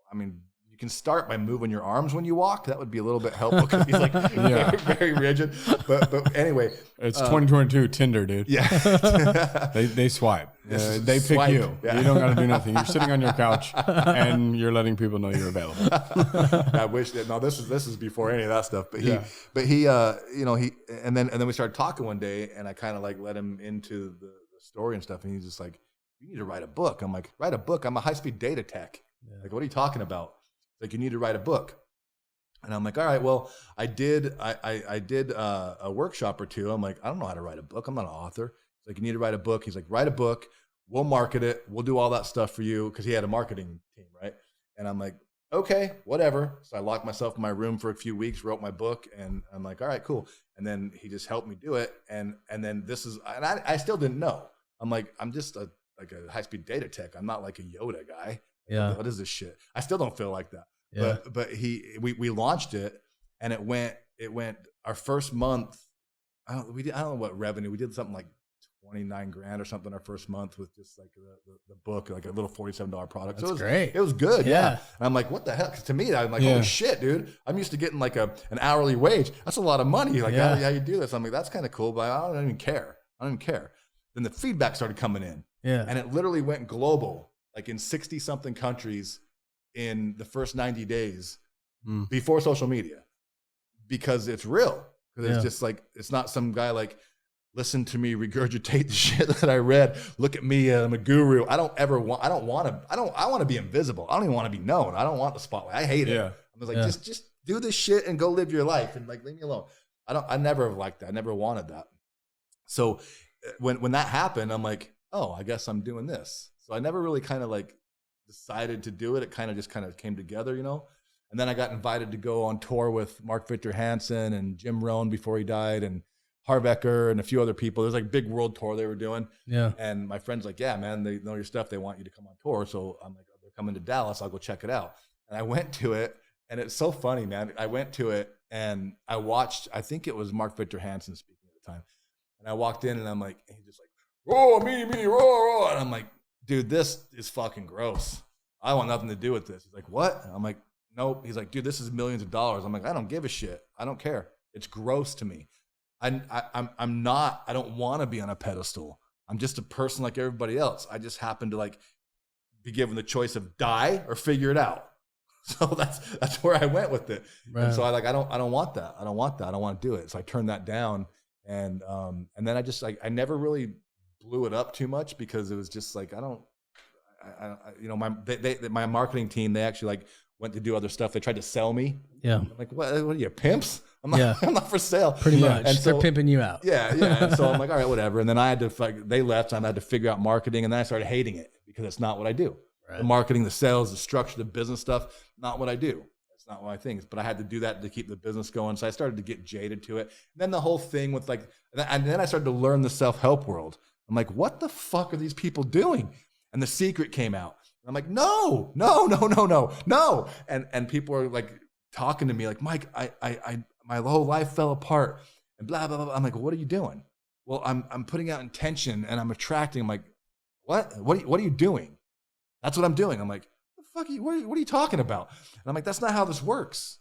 I mean, you can start by moving your arms when you walk. That would be a little bit helpful because he's like very rigid. But anyway, it's 2022 Tinder, dude. Yeah, they swipe. They pick you. Yeah. You don't got to do nothing. You're sitting on your couch and you're letting people know you're available. I wish that. No, this is before any of that stuff. But he, you know, and then we started talking one day, and I kind of like let him into the story and stuff, and he's just like, you need to write a book. I'm like, write a book? I'm a high-speed data tech. Yeah. Like, what are you talking about? Like, you need to write a book. And I'm like, all right, well, I did a workshop or two. I'm like, I don't know how to write a book. I'm not an author. He's like, you need to write a book. He's like, write a book. We'll market it. We'll do all that stuff for you, because he had a marketing team, right? And I'm like, okay, whatever. So I locked myself in my room for a few weeks, wrote my book, and I'm like, all right, cool. And then he just helped me do it. And then and I still didn't know. I'm like, I'm just a high-speed data tech. I'm not like a Yoda guy. Yeah. What is this shit? I still don't feel like that. Yeah. But we launched it, and it went our first month. I don't know what revenue. We did something like 29 grand or something our first month with just like the book, like a little $47 product. That's so great. It was good. Yeah. And I'm like, what the hell? Because to me, I'm like, holy shit, dude. I'm used to getting like an hourly wage. That's a lot of money. Like, how you do this? I'm like, that's kind of cool, but I don't even care. Then the feedback started coming in. Yeah. And it literally went global, like in 60 something countries in the first 90 days before social media, because it's real. Because it's just like, it's not some guy like, listen to me regurgitate the shit that I read. Look at me, I'm a guru. I want to be invisible. I don't even want to be known. I don't want the spotlight. I hate it. I was like, just do this shit and go live your life and like leave me alone. I never liked that. I never wanted that. So when that happened, I'm like, oh, I guess I'm doing this. So I never really kind of like decided to do it. It kind of came together, you know? And then I got invited to go on tour with Victor Hansen and Jim Rohn before he died, and Harv Eker and a few other people. There's like a big world tour they were doing. Yeah. And my friend's like, yeah, man, they know your stuff. They want you to come on tour. So I'm like, oh, they're coming to Dallas. I'll go check it out. And I went to it, and it's so funny, man. I went to it and I watched, I think it was Victor Hansen speaking at the time. And I walked in and I'm like, and he's just like, oh, me, oh. And I'm like, dude, this is fucking gross. I want nothing to do with this. He's like, what? And I'm like, nope. He's like, dude, this is millions of dollars. I'm like, I don't give a shit. I don't care. It's gross to me. I don't want to be on a pedestal. I'm just a person like everybody else. I just happen to like be given the choice of die or figure it out. So that's where I went with it. Right. And so I don't want that. I don't want to do it. So I turned that down. And then I just like, I never really blew it up too much because it was just like, my marketing team, they actually like went to do other stuff. They tried to sell me. Yeah. I'm like, what are you, pimps? I'm not for sale. Pretty much. And so, they're pimping you out. Yeah. And so I'm like, all right, whatever. And then I had to, they left, and I had to figure out marketing, and then I started hating it because it's not what I do. Right. The marketing, the sales, the structure, the business stuff, not what I do. It's not what I think. But I had to do that to keep the business going. So I started to get jaded to it. And then the whole thing with like, and then I started to learn the self-help world. I'm like, what the fuck are these people doing? And The Secret came out. And I'm like, no. And people are like talking to me like, Mike, my whole life fell apart and blah, blah, blah. I'm like, what are you doing? Well, I'm putting out intention and I'm attracting. I'm like, what are you doing? That's what I'm doing. I'm like, the fuck are you, what are you talking about? And I'm like, that's not how this works.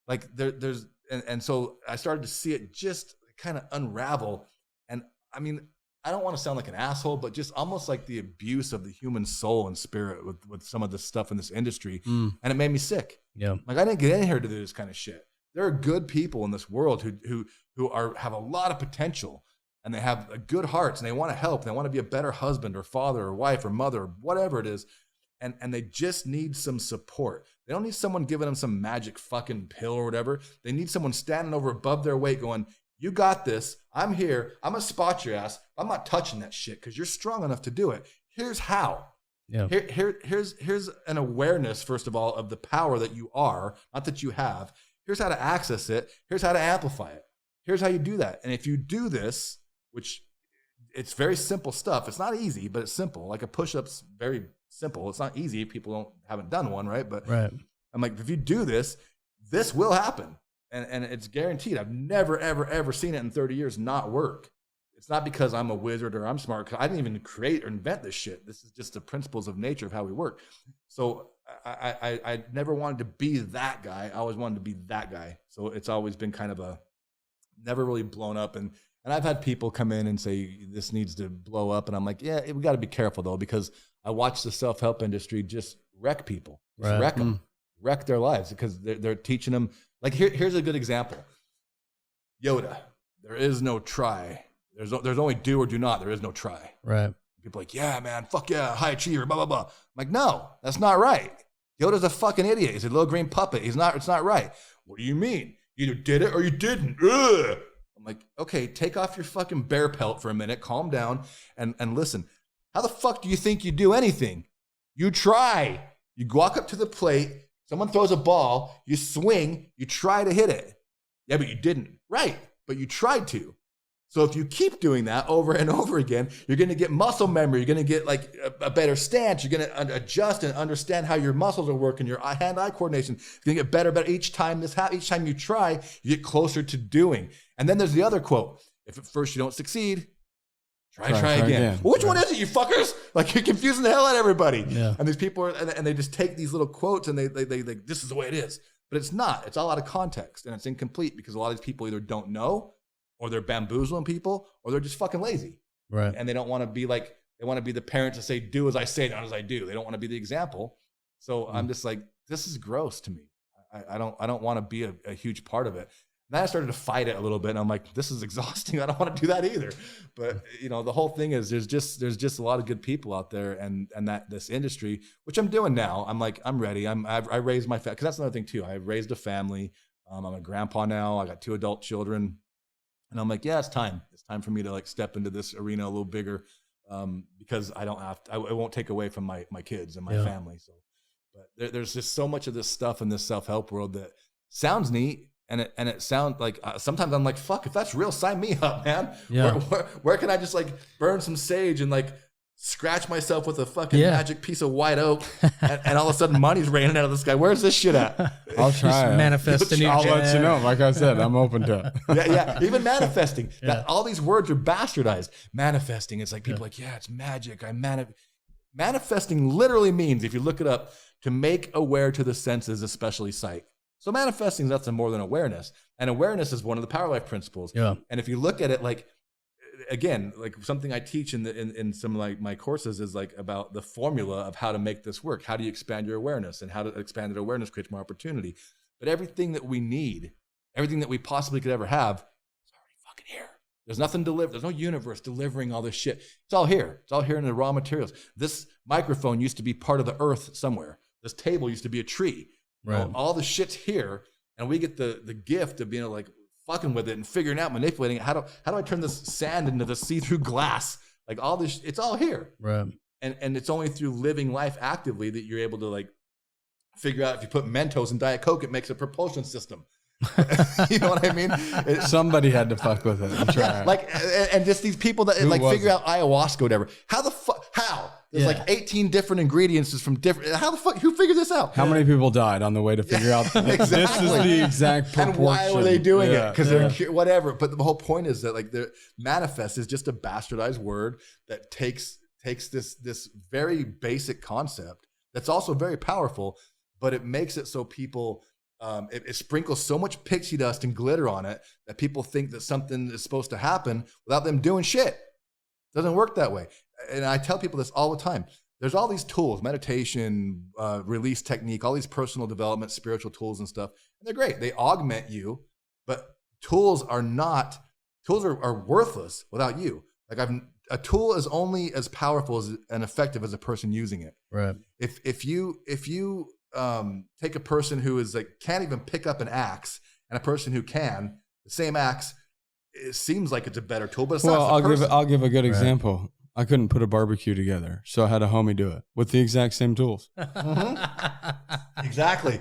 Like there's, and so I started to see it just kind of unravel. And I mean, I don't want to sound like an asshole, but just almost like the abuse of the human soul and spirit with some of this stuff in this industry. And it made me sick. Yeah. Like I didn't get in here to do this kind of shit. There are good people in this world who have a lot of potential, and they have good hearts, and they want to help. And they want to be a better husband or father or wife or mother or whatever it is. And they just need some support. They don't need someone giving them some magic fucking pill or whatever. They need someone standing over above their weight going, you got this. I'm here. I'm going to spot your ass. I'm not touching that shit because you're strong enough to do it. Here's how. Yeah. Here's an awareness, first of all, of the power that you are, not that you have. Here's how to access it. Here's how to amplify it. Here's how you do that. And if you do this, which it's very simple stuff. It's not easy, but it's simple. Like a push-up's very simple. It's not easy. People haven't done one, right? But I'm like, if you do this, this will happen. And it's guaranteed. I've never, ever, ever seen it in 30 years not work. It's not because I'm a wizard or I'm smart. I didn't even create or invent this shit. This is just the principles of nature of how we work. So I never wanted to be that guy. I always wanted to be that guy. So it's always been kind of never really blown up. And I've had people come in and say, this needs to blow up. And I'm like, yeah, we got to be careful though, because I watch the self-help industry just wreck people, wreck them, wreck their lives because they're teaching them. Like here's a good example. Yoda, there is no try. There's only do or do not. There is no try. Right. People are like, yeah, man, fuck yeah, high achiever, blah, blah, blah. I'm like, no, that's not right. Yoda's a fucking idiot. He's a little green puppet. It's not right. What do you mean? You either did it or you didn't. Ugh. I'm like, okay, take off your fucking bear pelt for a minute, calm down, and listen. How the fuck do you think you do anything? You try. You walk up to the plate, someone throws a ball, you swing, you try to hit it. Yeah, but you didn't. Right, but you tried to. So if you keep doing that over and over again, you're going to get muscle memory. You're going to get like a better stance. You're going to adjust and understand how your muscles are working. Your hand-eye coordination is going to get better. Each time you try, you get closer to doing. And then there's the other quote: if at first you don't succeed, try again. Well, which one is it, you fuckers? Like, you're confusing the hell out of everybody. Yeah. And these people and they just take these little quotes and they this is the way it is. But it's not. It's all out of context and it's incomplete because a lot of these people either don't know, or they're bamboozling people, or they're just fucking lazy. Right. And they don't want to be like, they want to be the parent to say, do as I say, not as I do. They don't want to be the example. So I'm just like, this is gross to me. I don't want to be a huge part of it. And then I started to fight it a little bit. And I'm like, this is exhausting. I don't want to do that either. But the whole thing is there's just a lot of good people out there and that this industry, which I'm doing now. I'm like, I'm ready. I raised my family. Cause that's another thing too. I raised a family. I'm a grandpa now. I got 2 adult children. And I'm like, yeah, it's time. It's time for me to like step into this arena a little bigger, because I don't have to. I won't take away from my kids and my family. So, but there's just so much of this stuff in this self-help world that sounds neat, and it sounds like sometimes I'm like, fuck, if that's real, sign me up, man. Yeah. Where can I just like burn some sage and like scratch myself with a fucking magic piece of white oak, and all of a sudden money's raining out of the sky? Where's this shit at? I'll try. Manifest a new I'll let you know. Like I said, I'm open to it. Yeah. Even manifesting. All these words are bastardized. Manifesting. It's like people like, yeah, it's magic. Manifesting literally means, if you look it up, to make aware to the senses, especially sight. So manifesting is nothing more than awareness, and awareness is one of the Power Life principles. Yeah. And if you look at it like, again, like something I teach in some like my courses is like about the formula of how to make this work. How do you expand your awareness, and how to expand that awareness creates more opportunity. But everything that we need, everything that we possibly could ever have, is already fucking here. There's nothing delivered. There's no universe delivering all this shit. It's all here. It's all here in the raw materials. This microphone used to be part of the earth somewhere. This table used to be a tree. Right. All the shit's here, and we get the gift of being like fucking with it and figuring out, manipulating it. How do I turn this sand into the see-through glass? Like all this, it's all here. Right. And it's only through living life actively that you're able to like figure out, if you put Mentos in Diet Coke, it makes a propulsion system. You know what I mean? Somebody had to fuck with it. I'm trying. Like, and just these people that like figure out ayahuasca, whatever. How the fuck? How? There's like 18 different ingredients from different. How the fuck? Who figured this out? How many people died on the way to figure out this is the exact proportion? And why were they doing it? Because they're whatever. But the whole point is that like the manifest is just a bastardized word that takes this very basic concept that's also very powerful, but it makes it so people. It sprinkles so much pixie dust and glitter on it that people think that something is supposed to happen without them doing shit. It doesn't work that way. And I tell people this all the time. There's all these tools, meditation, release technique, all these personal development, spiritual tools and stuff. And they're great. They augment you, but tools are worthless without you. Like a tool is only as powerful and effective as a person using it. Right. If you take a person who is like can't even pick up an axe and a person who can, the same axe, it seems like it's a better tool, but it's not. I'll give a good example. I couldn't put a barbecue together, so I had a homie do it with the exact same tools. Mm-hmm. Exactly.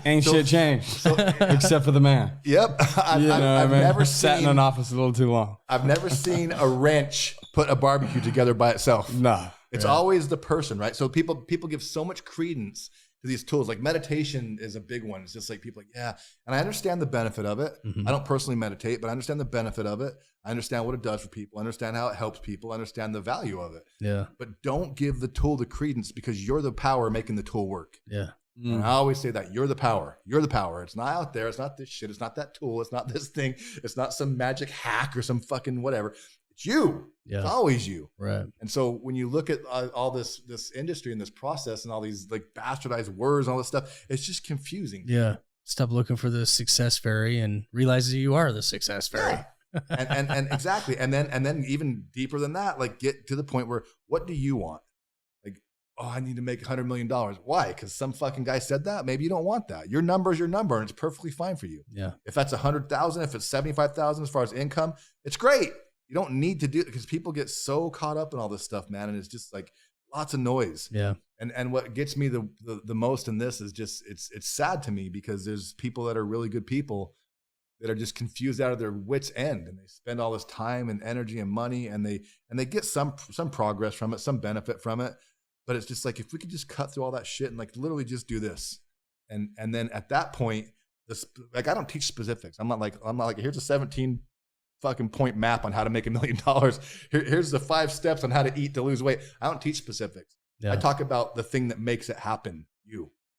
Ain't shit changed, except for the man. Yep. I've never sat in an office a little too long. I've never seen a wrench put a barbecue together by itself. Nah. It's always the person, right? So people give so much credence to these tools. Like meditation is a big one. It's just like people like, yeah. And I understand the benefit of it. Mm-hmm. I don't personally meditate, but I understand the benefit of it. I understand what it does for people. I understand how it helps people. I understand the value of it. Yeah. But don't give the tool the credence because you're the power making the tool work. Yeah. Mm. And I always say that you're the power. You're the power. It's not out there. It's not this shit. It's not that tool. It's not this thing. It's not some magic hack or some fucking whatever. It's you. Yeah. It's always you. Right. And so when you look at all this industry and this process and all these like bastardized words and all this stuff, it's just confusing. Yeah. Stop looking for the success fairy and realize that you are the success fairy. Yeah. and exactly. And then even deeper than that, like get to the point where what do you want? Like, oh, I need to make $100 million. Why? Because some fucking guy said that? Maybe you don't want that. Your number is your number and it's perfectly fine for you. Yeah. If that's 100,000, if it's 75,000 as far as income, it's great. You don't need to do it because people get so caught up in all this stuff, man. And it's just like lots of noise. Yeah. And what gets me the most in this is just, it's sad to me because there's people that are really good people that are just confused out of their wits end, and they spend all this time and energy and money, and they get some progress from it, some benefit from it. But it's just like, if we could just cut through all that shit and like literally just do this. And then at that point, like, I don't teach specifics. I'm not like, here's a 17 fucking point map on how to make $1 million. Here's the 5 steps on how to eat to lose weight. I don't teach specifics. Yeah. I talk about the thing that makes it happen.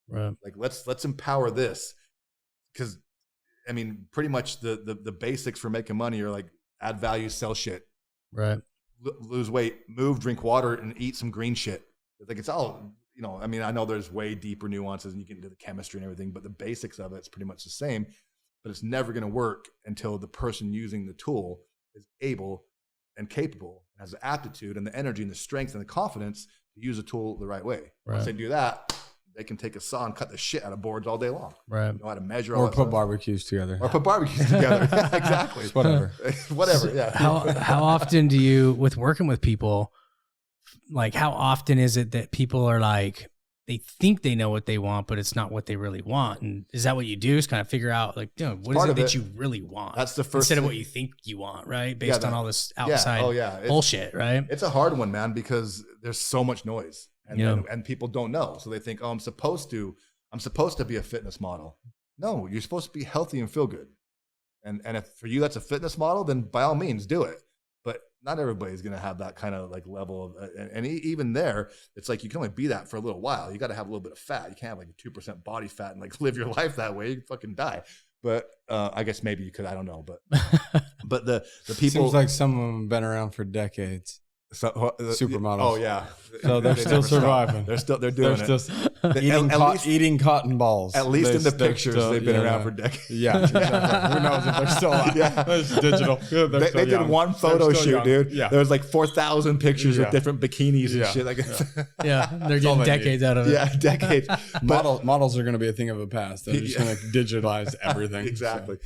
Right. Like, let's empower this. Because I mean, pretty much the basics for making money are like, add value, sell shit. Right. Lose weight, move, drink water, and eat some green shit. Like, it's all, you know, I mean, I know there's way deeper nuances and you get into the chemistry and everything, but the basics of it's pretty much the same. But it's never going to work until the person using the tool is able and capable, has the aptitude and the energy and the strength and the confidence to use a tool the right way. Right. Once they do that, they can take a saw and cut the shit out of boards all day long. Right. You know how to measure or all that put stuff. barbecues together. Or put barbecues together. Yeah, exactly. Whatever. Whatever. Yeah. How often do you, with working with people, like, how often is it that people are like, they think they know what they want, but it's not what they really want? And is that what you do, is kind of figure out, like, you know, what is it that you really want? That's the first instead thing. Of what you think you want, right? Based on all this outside bullshit, right? It's a hard one, man, because there's so much noise. And people don't know. So they think, oh, I'm supposed to be a fitness model. No, you're supposed to be healthy and feel good. And if for you that's a fitness model, then by all means do it. But not everybody's going to have that kind of like level of, and even there, it's like, you can only be that for a little while. You got to have a little bit of fat. You can't have like a 2% body fat and like live your life that way. You fucking die. But I guess maybe you could, I don't know. But the people. Seems like some of them have been around for decades. Supermodels. Oh yeah. So they're still surviving. They're doing it. Eating cotton balls. At least in the pictures, they've been around for decades. Yeah. Exactly. Who knows if they're still alive? Yeah. It's digital. They did one photo shoot, young. dude. Yeah. There was like 4,000 pictures with different bikinis and shit. Like, they're getting decades out of it. Yeah, decades. Models are going to be a thing of the past. They're just going to digitalize everything. Exactly.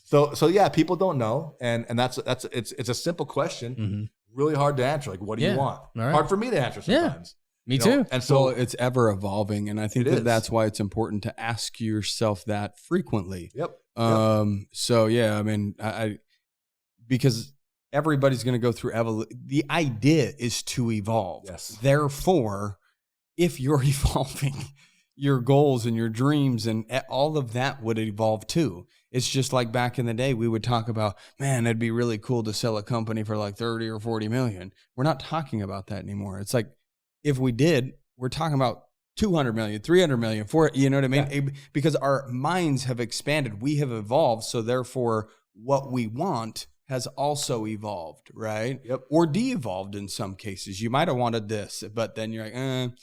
So yeah, people don't know, and that's it's a simple question. Mm-hmm. Really hard to answer. Like, what do you want? Right. Hard for me to answer sometimes. Me too. And so it's ever evolving. And I think that's why it's important to ask yourself that frequently. Yep. So yeah, I mean, because everybody's going to go through evolution. The idea is to evolve. Yes. Therefore, if you're evolving, your goals and your dreams and all of that would evolve too. It's just like back in the day, we would talk about, man, it'd be really cool to sell a company for like 30 or 40 million. We're not talking about that anymore. It's like, if we did, we're talking about 200 million, 300 million, you know what I mean? Yeah. Because our minds have expanded. We have evolved. So therefore, what we want has also evolved, right? Yep. Or de-evolved in some cases. You might have wanted this, but then you're like,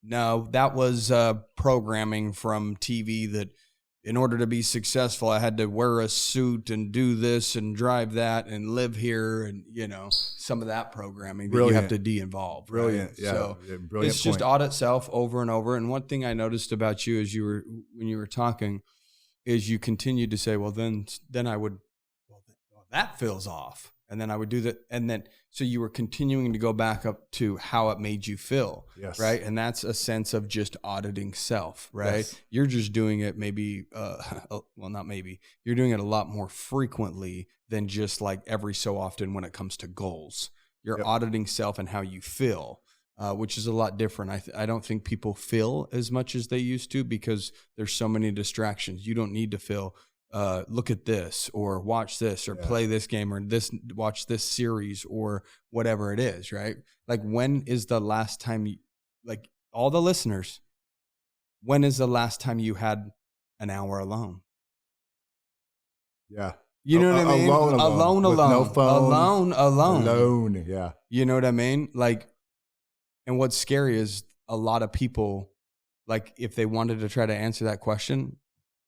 no, that was programming from TV that in order to be successful, I had to wear a suit and do this and drive that and live here. And, you know, some of that programming that you have to de-involve. Brilliant. Right? Yeah. So brilliant it's just audit self over and over. And one thing I noticed about you as when you were talking is you continued to say, well, then I would, well, that feels off. And then I would do that. And then, so you were continuing to go back up to how it made you feel. Yes. Right. And that's a sense of just auditing self, right? Yes. You're just doing it maybe, well, not maybe, you're doing it a lot more frequently than just like every so often when it comes to goals. You're auditing self and how you feel, which is a lot different. I don't think people feel as much as they used to because there's so many distractions. You don't need to feel. Look at this or watch this or play this game or watch this series or whatever it is, right? Like, when is the last time like all the listeners, when is the last time you had an hour alone? Yeah. You know what I mean? Alone. With no phone. Alone. Yeah. You know what I mean? Like, and what's scary is a lot of people, like, if they wanted to try to answer that question,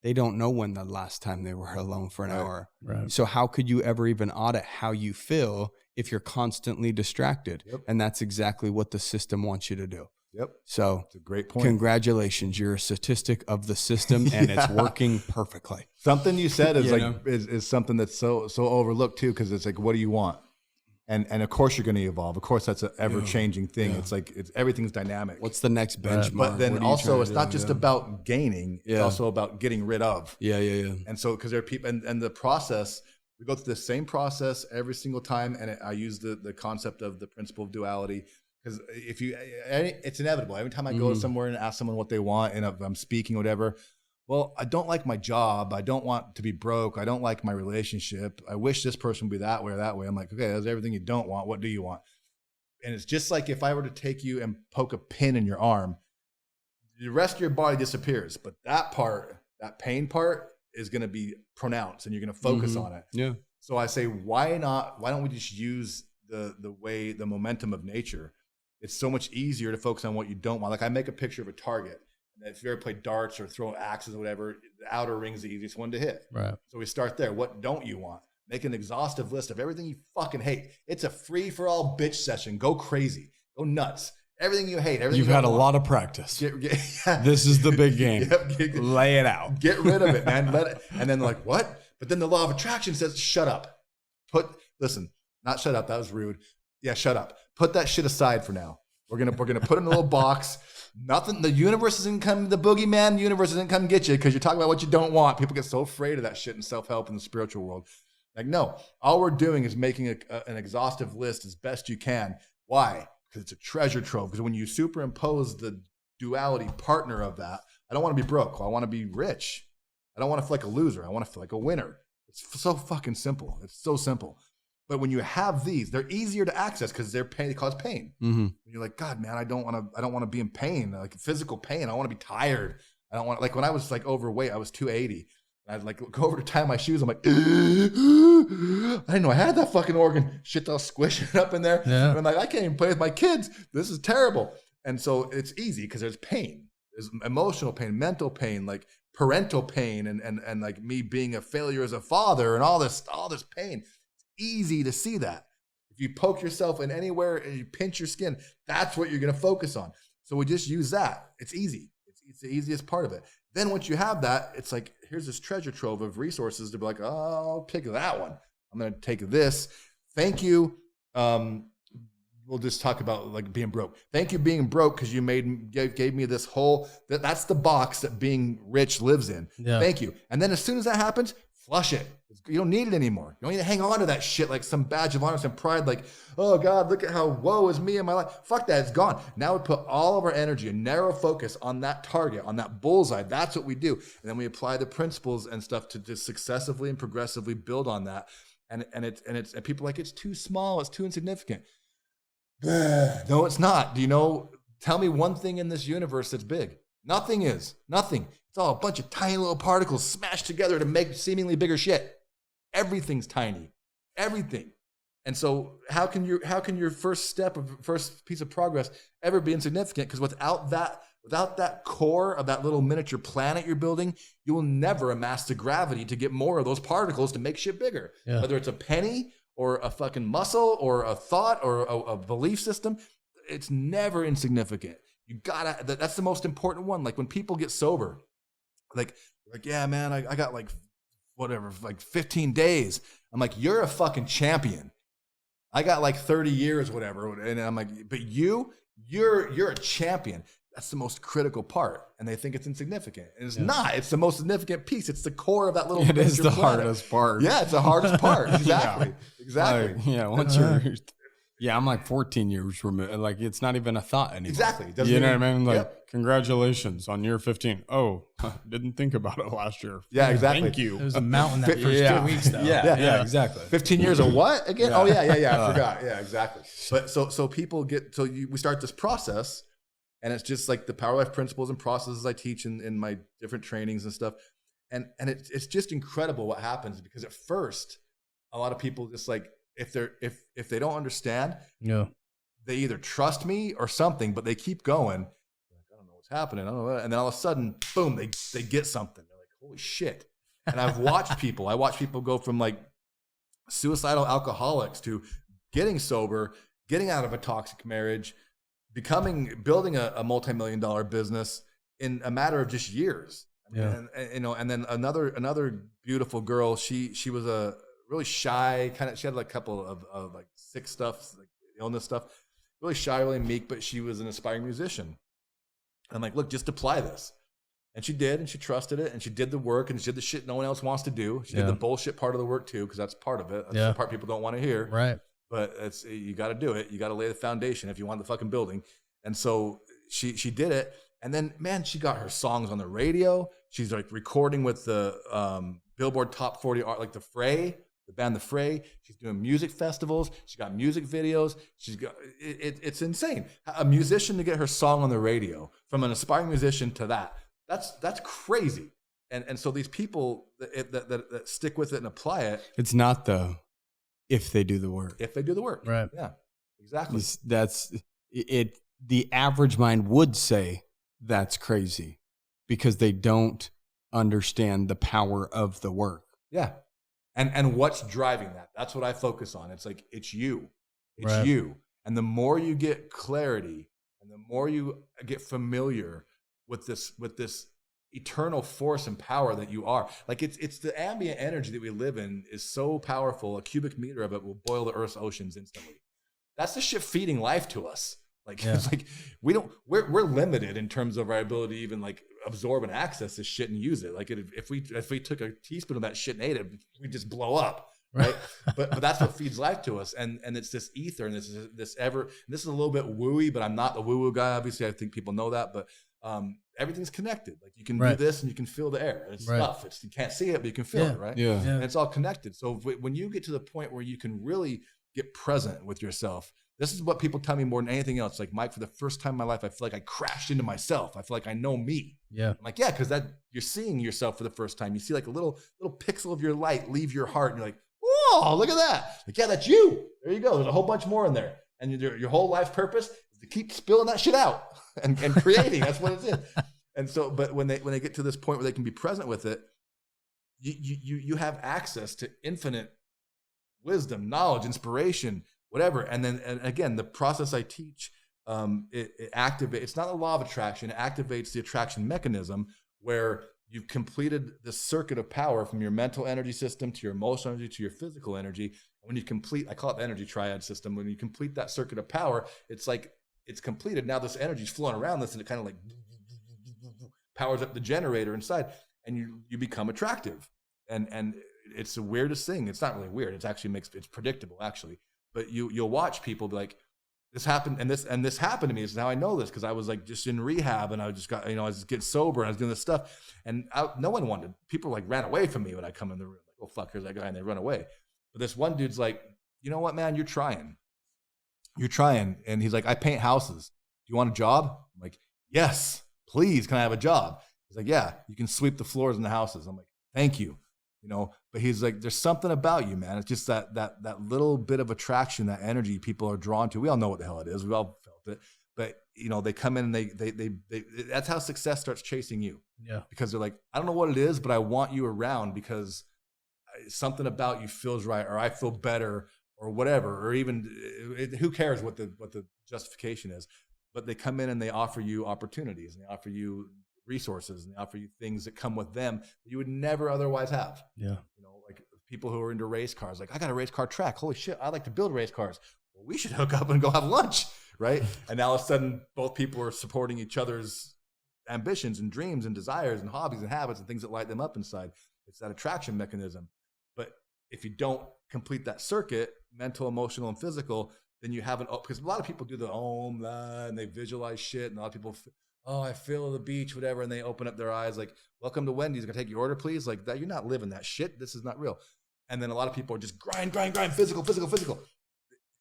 they don't know when the last time they were alone for an hour. Right. So how could you ever even audit how you feel if you're constantly distracted? Yep. And that's exactly what the system wants you to do. Yep. So it's a great point. Congratulations. You're a statistic of the system and it's working perfectly. Something you said is is something that's so overlooked too. Cause it's like, what do you want? And of course you're going to evolve. Of course, that's an ever changing thing. Yeah. It's like everything's dynamic. What's the next benchmark? But then also, it's not just about gaining. It's also about getting rid of. Yeah. And so, because there are people, and the process, we go through the same process every single time. And I use the concept of the principle of duality. Because it's inevitable. Every time I go somewhere and ask someone what they want, and if I'm speaking, whatever, well, I don't like my job. I don't want to be broke. I don't like my relationship. I wish this person would be that way or that way. I'm like, okay, that's everything you don't want. What do you want? And it's just like if I were to take you and poke a pin in your arm, the rest of your body disappears. But that part, that pain part, is going to be pronounced, and you're going to focus on it. Yeah. So I say, why not? Why don't we just use the momentum of nature? It's so much easier to focus on what you don't want. Like I make a picture of a target. And if you ever play darts or throw axes or whatever, the outer ring's the easiest one to hit. Right. So we start there. What don't you want? Make an exhaustive list of everything you fucking hate. It's a free-for-all bitch session. Go crazy. Go nuts. Everything you hate. Everything You've had a lot of practice. This is the big game. Lay it out. Get rid of it, man. Let it. And then like, what? But then the law of attraction says, shut up. Listen, not shut up. That was rude. Yeah, shut up. Put that shit aside for now. We're gonna put it in a little box. Nothing. The universe isn't come. The boogeyman universe isn't come get you because you're talking about what you don't want. People get so afraid of that shit in self-help in the spiritual world. Like, no, all we're doing is making an exhaustive list as best you can. Why? Because it's a treasure trove. Because when you superimpose the duality partner of that, I don't want to be broke. I want to be rich. I don't want to feel like a loser. I want to feel like a winner. It's so fucking simple. It's so simple. But when you have these, they're easier to access because they cause pain. Mm-hmm. You're like, God, man, I don't want to be in pain, like physical pain. I want to be tired. I don't want, like when I was like overweight, I was 280. I'd like go over to tie my shoes. I'm like, I didn't know I had that fucking organ. Shit's all squishing up in there. Yeah. And I'm like, I can't even play with my kids. This is terrible. And so it's easy because there's pain. There's emotional pain, mental pain, like parental pain, and like me being a failure as a father and all this pain. Easy to see that. If you poke yourself in anywhere and you pinch your skin, that's what you're going to focus on. So we just use that. It's easy. It's the easiest part of it. Then once you have that, it's like, here's this treasure trove of resources to be like, oh, I'll pick that one. I'm going to take this. Thank you. We'll just talk about like being broke. Thank you being broke because you gave me this whole, that's the box that being rich lives in. Yeah. Thank you. And then as soon as that happens, flush it. You don't need it anymore. You don't need to hang on to that shit like some badge of honor, some pride, like, oh God, look at how woe is me in my life. Fuck that, it's gone. Now we put all of our energy and narrow focus on that target, on that bullseye. That's what we do. And then we apply the principles and stuff to just successively and progressively build on that. And people are like, it's too small, it's too insignificant. No, it's not. Do you know, tell me one thing in this universe that's big. Nothing is. Nothing. It's all a bunch of tiny little particles smashed together to make seemingly bigger shit. Everything's tiny. Everything. And so how can your first piece of progress ever be insignificant? Because without that core of that little miniature planet you're building, you will never amass the gravity to get more of those particles to make shit bigger. Yeah. Whether it's a penny or a fucking muscle or a thought or a belief system, it's never insignificant. You gotta, that's the most important one. Like when people get sober, like, yeah, man, I got like, whatever, like 15 days. I'm like, you're a fucking champion. I got like 30 years, whatever. And I'm like, but you're a champion. That's the most critical part. And they think it's insignificant. And it's not. It's the most significant piece. It's the core of that little It is the hardest part. Yeah, it's the hardest part. Exactly. Yeah. Exactly. Like, yeah, once you're... Yeah, I'm like 14 years removed. Like, it's not even a thought anymore. Exactly. You know what I mean? Like, congratulations on year 15. Oh, didn't think about it last year. Yeah, exactly. Thank you. It was a mountain that first 2 weeks, though. Yeah, exactly. 15 years of what again? Yeah. Oh, yeah. I forgot. Yeah, exactly. But so people get, we start this process, and it's just like the Power Life principles and processes I teach in my different trainings and stuff. And it's just incredible what happens, because at first, a lot of people just like, if they don't understand, they either trust me or something, but they keep going. Like, I don't know what's happening. I don't know. And then all of a sudden, boom, they get something. They're like, holy shit. And I watch people go from like suicidal alcoholics to getting sober, getting out of a toxic marriage, building a multi-million-dollar business in a matter of just years. Yeah. And then another beautiful girl, she was a really shy, she had like a couple of like sick stuff, like illness stuff, really shy, really meek, but she was an aspiring musician. I'm like, look, just apply this. And she did, and she trusted it, and she did the work, and she did the shit no one else wants to do. She did the bullshit part of the work too, because that's part of it. That's the part people don't want to hear. Right. But you got to do it. You got to lay the foundation if you want the fucking building. And so she did it. And then, man, she got her songs on the radio. She's like recording with the Billboard Top 40 art, like the Fray, the band The Fray. She's doing music festivals. She got music videos. She's got it's insane. A musician to get her song on the radio, from an aspiring musician to that. That's crazy. And so these people that stick with it and apply it. It's not though, if they do the work. If they do the work. Right. Yeah, exactly. That's it. The average mind would say that's crazy because they don't understand the power of the work. Yeah. And what's driving that? That's what I focus on. It's like, it's you. It's you. And the more you get clarity and the more you get familiar with this eternal force and power that you are, like it's the ambient energy that we live in is so powerful. A cubic meter of it will boil the Earth's oceans instantly. That's the shit feeding life to us. Like it's like we're limited in terms of our ability to even like absorb and access this shit and use it. Like if we took a teaspoon of that shit and ate it, we'd just blow up. Right. but that's what feeds life to us. And it's this ether, and this is a little bit wooey, but I'm not the woo-woo guy. Obviously, I think people know that, but everything's connected. Like you can do this and you can feel the air. It's stuff. You can't see it, but you can feel it, right? Yeah. And it's all connected. So when you get to the point where you can really get present with yourself, this is what people tell me more than anything else. Like, Mike, for the first time in my life, I feel like I crashed into myself. I feel like I know me. Yeah. I'm like, yeah, because you're seeing yourself for the first time. You see like a little pixel of your light leave your heart, and you're like, oh, look at that. Like, yeah, that's you. There you go. There's a whole bunch more in there. And your whole life's purpose is to keep spilling that shit out and creating. That's what it is. And so, but when they get to this point where they can be present with it, you have access to infinite wisdom, knowledge, inspiration, whatever. And again, the process I teach, it activates. It's not a law of attraction. It activates the attraction mechanism where you've completed the circuit of power from your mental energy system to your emotional energy to your physical energy. And when you complete, I call it the energy triad system. When you complete that circuit of power, it's like it's completed. Now this energy is flowing around this, and it kind of like powers up the generator inside, and you become attractive. And it's the weirdest thing. It's not really weird. It's actually it's predictable actually. But you'll watch people be like, this happened and this happened to me. So now I know this because I was like just in rehab, and I just got, I was getting sober and I was doing this stuff, and no one wanted. People like ran away from me when I come in the room. Like, oh fuck, here's that guy, and they run away. But this one dude's like, you know what, man, you're trying, and he's like, I paint houses. Do you want a job? I'm like, yes, please. Can I have a job? He's like, yeah, you can sweep the floors in the houses. I'm like, thank you. But he's like, there's something about you, man. It's just that little bit of attraction, that energy people are drawn to. We all know what the hell it is. We all felt it. But, they come in and they that's how success starts chasing you. Yeah. Because they're like, I don't know what it is, but I want you around because something about you feels right, or I feel better, or whatever, or even who cares what the justification is. But they come in and they offer you opportunities, and they offer you resources, and they offer you things that come with them that you would never otherwise have. Yeah. Like people who are into race cars, like, I got a race car track. Holy shit, I like to build race cars. Well, we should hook up and go have lunch, right? And now all of a sudden, both people are supporting each other's ambitions and dreams and desires and hobbies and habits and things that light them up inside. It's that attraction mechanism. But if you don't complete that circuit, mental, emotional, and physical, then you haven't, because a lot of people do the om, and they visualize shit, and a lot of people, oh, I feel the beach, whatever, and they open up their eyes like, welcome to Wendy's, can I take your order, please? Like that, you're not living that shit. This is not real. And then a lot of people are just grind, physical.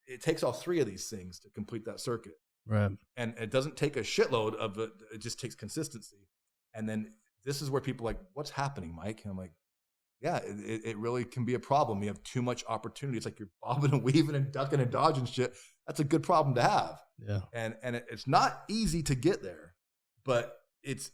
It takes all three of these things to complete that circuit. Right. And it doesn't take a shitload of it. It just takes consistency. And then this is where people are like, what's happening, Mike? And I'm like, yeah, it really can be a problem. You have too much opportunity. It's like you're bobbing and weaving and ducking and dodging shit. That's a good problem to have. Yeah. And it's not easy to get there, but it's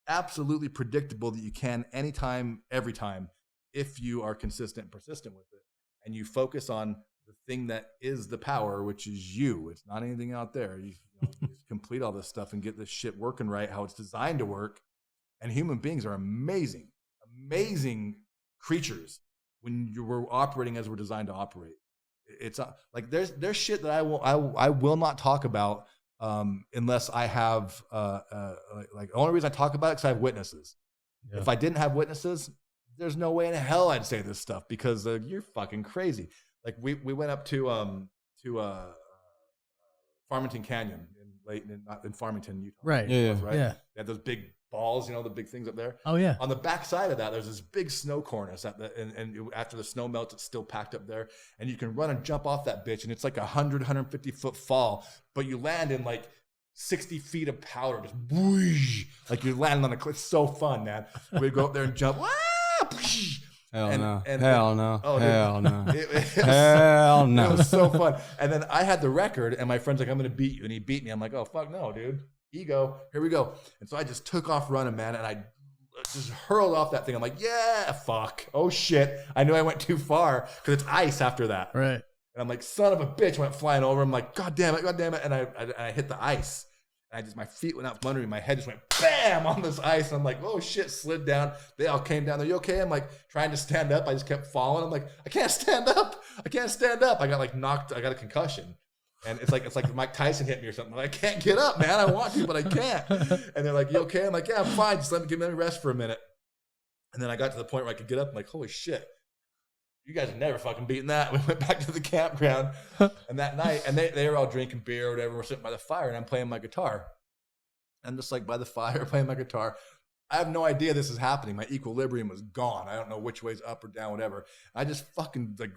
absolutely predictable that you can anytime, every time, if you are consistent and persistent with it, and you focus on the thing that is the power, which is you. It's not anything out there. You just complete all this stuff and get this shit working right, how it's designed to work. And human beings are amazing creatures when we're operating as we're designed to operate. It's like there's shit that I will not talk about unless I have like the only reason I talk about it because I have witnesses. Yeah. If I didn't have witnesses, there's no way in hell I'd say this stuff because you're fucking crazy. Like we went up to Farmington Canyon in Farmington, Utah. Right. Yeah. Right. Yeah. They had those big balls, the big things up there. Oh yeah. On the back side of that, there's this big snow cornice and after the snow melts, it's still packed up there. And you can run and jump off that bitch, and it's like 150 foot fall, but you land in like 60 feet of powder, just whoosh, like you're landing on a cliff. It's so fun, man. We go up there and jump. Hell no. It was so fun. And then I had the record, and my friend's like, I'm going to beat you. And he beat me. I'm like, oh, fuck no, dude. Ego. Here we go. And so I just took off running, man. And I just hurled off that thing. I'm like, yeah, fuck. Oh, shit. I knew I went too far because it's ice after that. Right. And I'm like, son of a bitch, went flying over. I'm like, God damn it. And I hit the ice. And my feet went out from under me. My head just went bam on this ice. And I'm like, oh shit, slid down. They all came down. Are you okay? I'm like trying to stand up. I just kept falling. I'm like, I can't stand up. I got like knocked. I got a concussion. And it's like Mike Tyson hit me or something. Like, I can't get up, man. I want to, but I can't. And they're like, you okay? I'm like, yeah, I'm fine. Just give me rest for a minute. And then I got to the point where I could get up. I'm like, holy shit. You guys have never fucking beaten that. We went back to the campground, and that night, and they were all drinking beer or whatever. We're sitting by the fire, and I'm playing my guitar. I'm just like by the fire playing my guitar. I have no idea this is happening. My equilibrium was gone. I don't know which way's up or down, whatever. I just fucking like,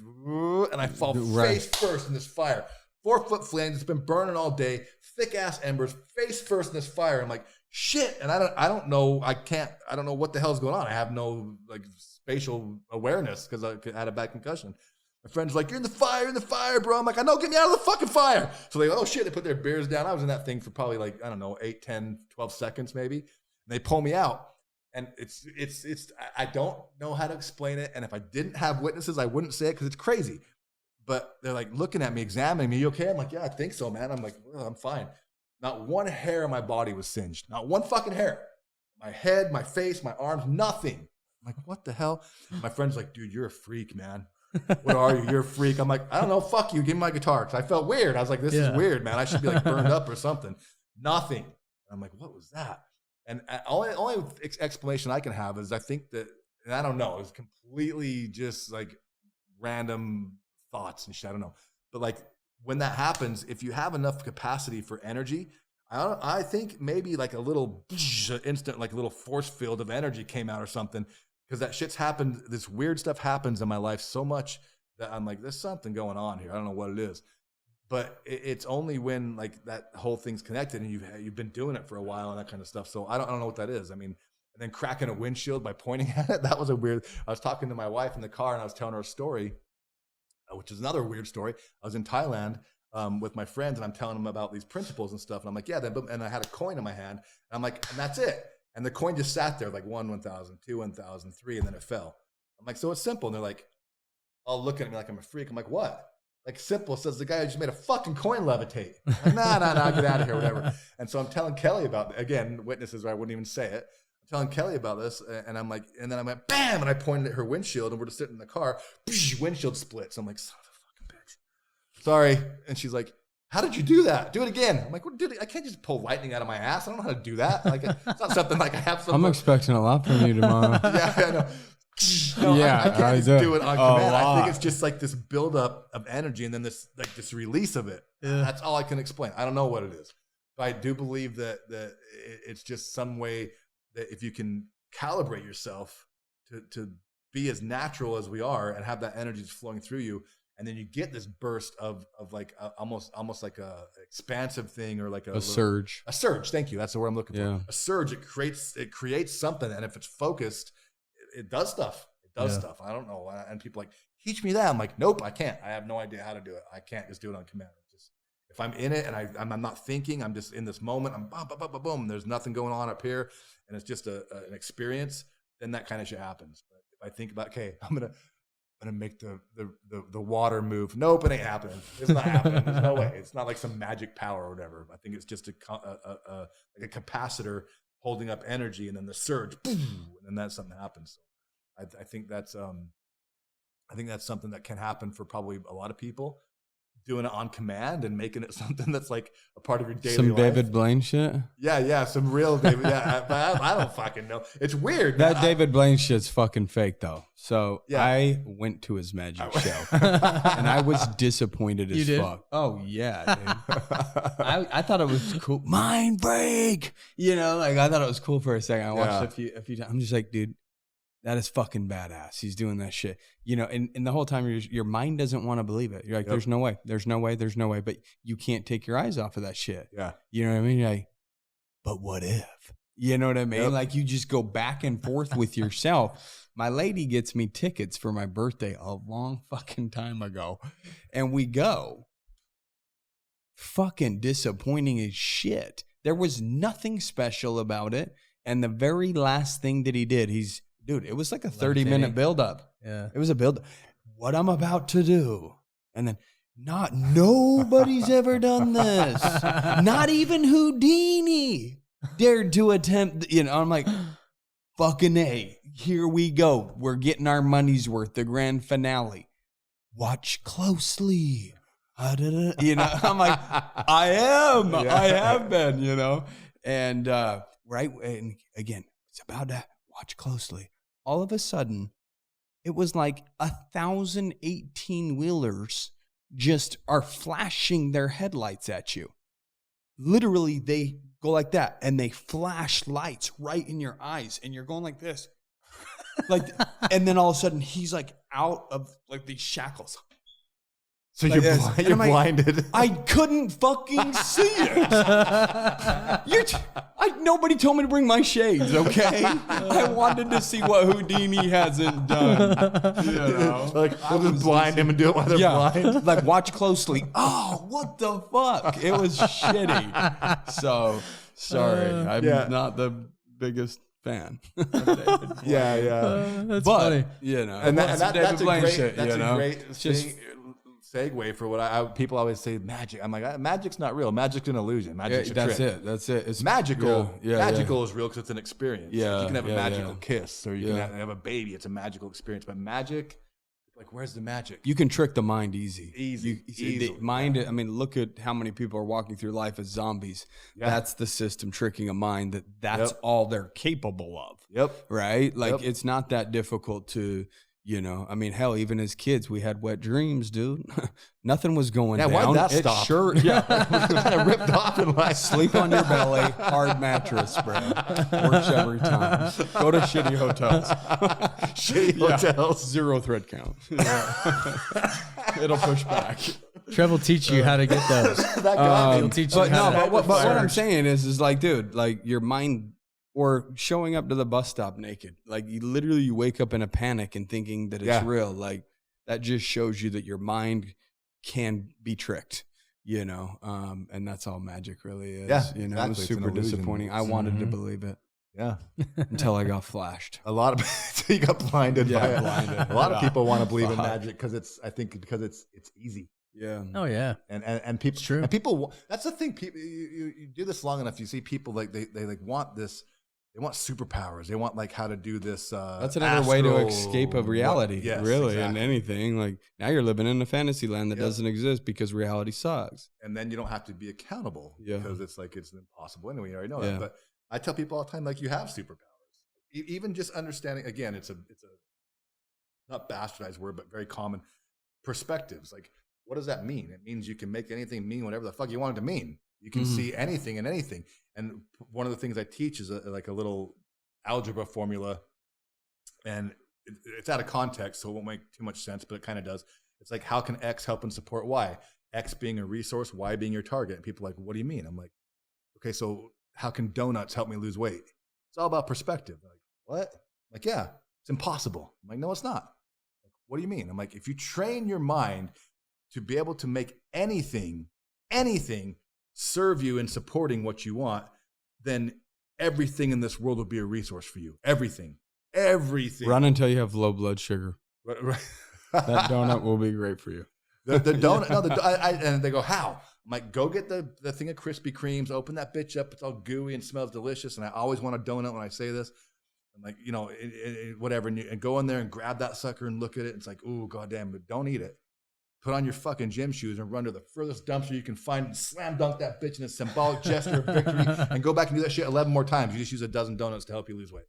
and I fall face first in this fire. 4-foot flames. It's been burning all day. Thick ass embers. Face first in this fire. I'm like, shit. And I don't know. I don't know what the hell's going on. I have no like spatial awareness because I had a bad concussion. My friend's like, you're in the fire, bro. I'm like, I know, get me out of the fucking fire. So they, oh shit, they put their beers down. I was in that thing for probably like, I don't know, 8, 10, 12 seconds maybe. And they pull me out. And it's I don't know how to explain it. And if I didn't have witnesses, I wouldn't say it because it's crazy. But they're like looking at me, examining me. You okay? I'm like, yeah, I think so, man. I'm like, well, I'm fine. Not one hair on my body was singed. Not one fucking hair. My head, my face, my arms, nothing. I'm like, what the hell? My friend's like, dude, you're a freak, man. What are you? You're a freak. I'm like, I don't know. Fuck you. Give me my guitar. Because I felt weird. I was like, this is weird, man. I should be like burned up or something. Nothing. And I'm like, what was that? And only explanation I can have is I think that, and I don't know, it's completely just like random thoughts and shit. I don't know. But like when that happens, if you have enough capacity for energy, I think maybe like a little instant, like a little force field of energy came out or something. Because that shit's happened, this weird stuff happens in my life so much that I'm like, there's something going on here. I don't know what it is. But it's only when like that whole thing's connected and you've been doing it for a while and that kind of stuff. So I don't know what that is. I mean, and then cracking a windshield by pointing at it, that was a weird. I was talking to my wife in the car and I was telling her a story, which is another weird story. I was in Thailand with my friends and I'm telling them about these principles and stuff. And I'm like, yeah, and I had a coin in my hand. And I'm like, and that's it. And the coin just sat there like 1, 1,000, 2, 1,000, 3, and then it fell. I'm like, so it's simple. And they're like, all looking at me like I'm a freak. I'm like, what? Like simple. Says the guy who just made a fucking coin levitate. I'm like, nah, get out of here, whatever. And so I'm telling Kelly about it. Again, witnesses, or I wouldn't even say it. I'm telling Kelly about this, and I'm like, and then I went, bam, and I pointed at her windshield, and we're just sitting in the car. Windshield splits. I'm like, son of a fucking bitch. Sorry. And she's like, how did you do that? Do it again. I'm like, well, dude, I can't just pull lightning out of my ass. I don't know how to do that. Like, it's not something like I have something. I'm expecting a lot from you tomorrow. Yeah, I know. No, yeah, I can't just do it on command. I think it's just like this buildup of energy and then this release of it. Yeah. That's all I can explain. I don't know what it is. But I do believe that it's just some way that if you can calibrate yourself to be as natural as we are and have that energy just flowing through you, and then you get this burst of like almost like a expansive thing or like a surge. A surge. Thank you. That's the word I'm looking for. A surge. It creates something, and if it's focused, it does stuff. It does stuff. I don't know. And people are like, teach me that. I'm like, nope, I can't. I have no idea how to do it. I can't just do it on command. Just if I'm in it and I'm not thinking, I'm just in this moment. I'm boom, boom, boom, boom. There's nothing going on up here, and it's just an experience. Then that kind of shit happens. But if I think about, okay, I'm gonna make the water move. Nope, it ain't happening. It's not happening. There's no way. It's not like some magic power or whatever. I think it's just like a capacitor holding up energy, and then the surge, boom, and then something happens. So I think that's I think that's something that can happen for probably a lot of people. Doing it on command and making it something that's like a part of your daily life. Some David Blaine shit? Yeah, some real David. Yeah, I don't fucking know. It's weird. That David Blaine shit's fucking fake, though. So I went to his magic show, and I was disappointed as fuck. Oh, yeah, dude. I thought it was cool. Mind break! You know, like, I thought it was cool for a second. I watched a few times. I'm just like, dude, that is fucking badass. He's doing that shit. You know, and the whole time your mind doesn't want to believe it. You're like, there's no way. There's no way. There's no way. But you can't take your eyes off of that shit. Yeah. You know what I mean? You're like, but what if? You know what I mean? Like, you just go back and forth with yourself. My lady gets me tickets for my birthday a long fucking time ago. And we go. Fucking disappointing as shit. There was nothing special about it. And the very last thing that he did, dude, it was like a 30-minute buildup. Yeah. It was a build. What I'm about to do. And then, nobody's ever done this. Not even Houdini dared to attempt, you know, I'm like, fucking A, here we go. We're getting our money's worth, the grand finale. Watch closely. You know, I'm like, I have been, you know. And, right, and again, it's about to watch closely. All of a sudden, it was like 1,000 18-wheelers just are flashing their headlights at you. Literally, they go like that, and they flash lights right in your eyes, and you're going like this. Like, and then all of a sudden, he's like out of like these shackles. So like you're blinded. I couldn't fucking see it. Nobody told me to bring my shades, okay? I wanted to see what Houdini hasn't done. You know? Like, we'll just blind him and do it while they're blind. Like, watch closely. Oh, what the fuck? It was shitty. So, sorry. I'm not the biggest fan. That's funny. You know, and that's a great just segue for what people always say magic. I'm like, magic's not real. Magic's an illusion. Magic's a trick. That's it. It's magical. Magical is real because it's an experience. Yeah, you can have a magical kiss, or you can have a baby. It's a magical experience. But magic, like, where's the magic? You can trick the mind easy. Easily. The mind. I mean, look at how many people are walking through life as zombies. Yeah. That's the system tricking a mind that's all they're capable of. Yep. Right. Like it's not that difficult to. You know, I mean, hell, even as kids, we had wet dreams, dude. Nothing was going down. Why'd that stop? Sure, kind of ripped off in life. Sleep on your belly, hard mattress, bro. Works every time. Go to shitty hotels. Hotels. 0 thread count. It'll push back. Trev will teach you how to get those. He'll teach you but what I'm saying is like, dude, like your mind. Or showing up to the bus stop naked. Like, you wake up in a panic and thinking that it's real. Like, that just shows you that your mind can be tricked, you know? And that's all magic really is. Yeah, you know, it was super disappointing. I wanted to believe it. Yeah. Until I got flashed. A lot of you got blinded. Blinded. A lot of people want to believe in magic because it's easy. Yeah. Oh yeah. And people. It's true. And people. That's the thing. People. You do this long enough, you see people like they like want this. They want superpowers. They want like how to do this. That's another way to escape of reality, really, exactly. and anything. Like now you're living in a fantasy land that doesn't exist because reality sucks. And then you don't have to be accountable because it's like it's impossible anyway. You already know that. But I tell people all the time, like you have superpowers. Even just understanding. Again, it's a not bastardized word, but very common perspectives. Like what does that mean? It means you can make anything mean whatever the fuck you want it to mean. You can see anything and anything. And one of the things I teach is like a little algebra formula. And it's out of context, so it won't make too much sense, but it kind of does. It's like, how can X help and support Y? X being a resource, Y being your target. And people are like, what do you mean? I'm like, okay, so how can donuts help me lose weight? It's all about perspective. Like, what? I'm like, yeah, it's impossible. I'm like, no, it's not. Like, what do you mean? I'm like, if you train your mind to be able to make anything serve you in supporting what you want, then everything in this world will be a resource for you. Everything. Run until you have low blood sugar. Right. That donut will be great for you. The donut. No, and they go, how? I'm like, go get the thing of Krispy Kremes, open that bitch up. It's all gooey and smells delicious. And I always want a donut when I say this. And like, whatever. And go in there and grab that sucker and look at it. And it's like, ooh, goddamn, but don't eat it. Put on your fucking gym shoes and run to the furthest dumpster you can find and slam dunk that bitch in a symbolic gesture of victory and go back and do that shit 11 more times. You just use a dozen donuts to help you lose weight.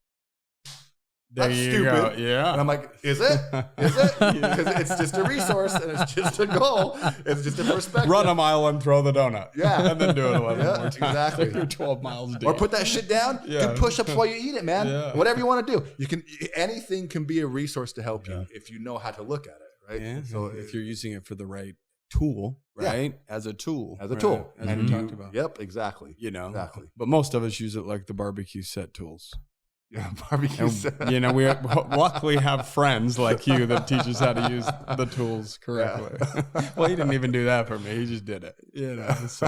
There That's you stupid. go. Yeah. And I'm like, is it? Is it? Because it's just a resource and it's just a goal. It's just a perspective. Run a mile and throw the donut. Yeah. And then do it 11 more times. Exactly. You're 12 miles deep. Or put that shit down. Yeah. Do push-ups while you eat it, man. Yeah. Whatever you want to do. Anything can be a resource to help you if you know how to look at it, right? Yeah. So if you're using it for the right tool, right? Yeah. As a tool. As a tool. As we talked about. Yep, exactly. Exactly. But most of us use it like the barbecue set tools. Yeah, barbecue. And, we luckily have friends like you that teach us how to use the tools correctly. Yeah. Well, he didn't even do that for me. He just did it. So.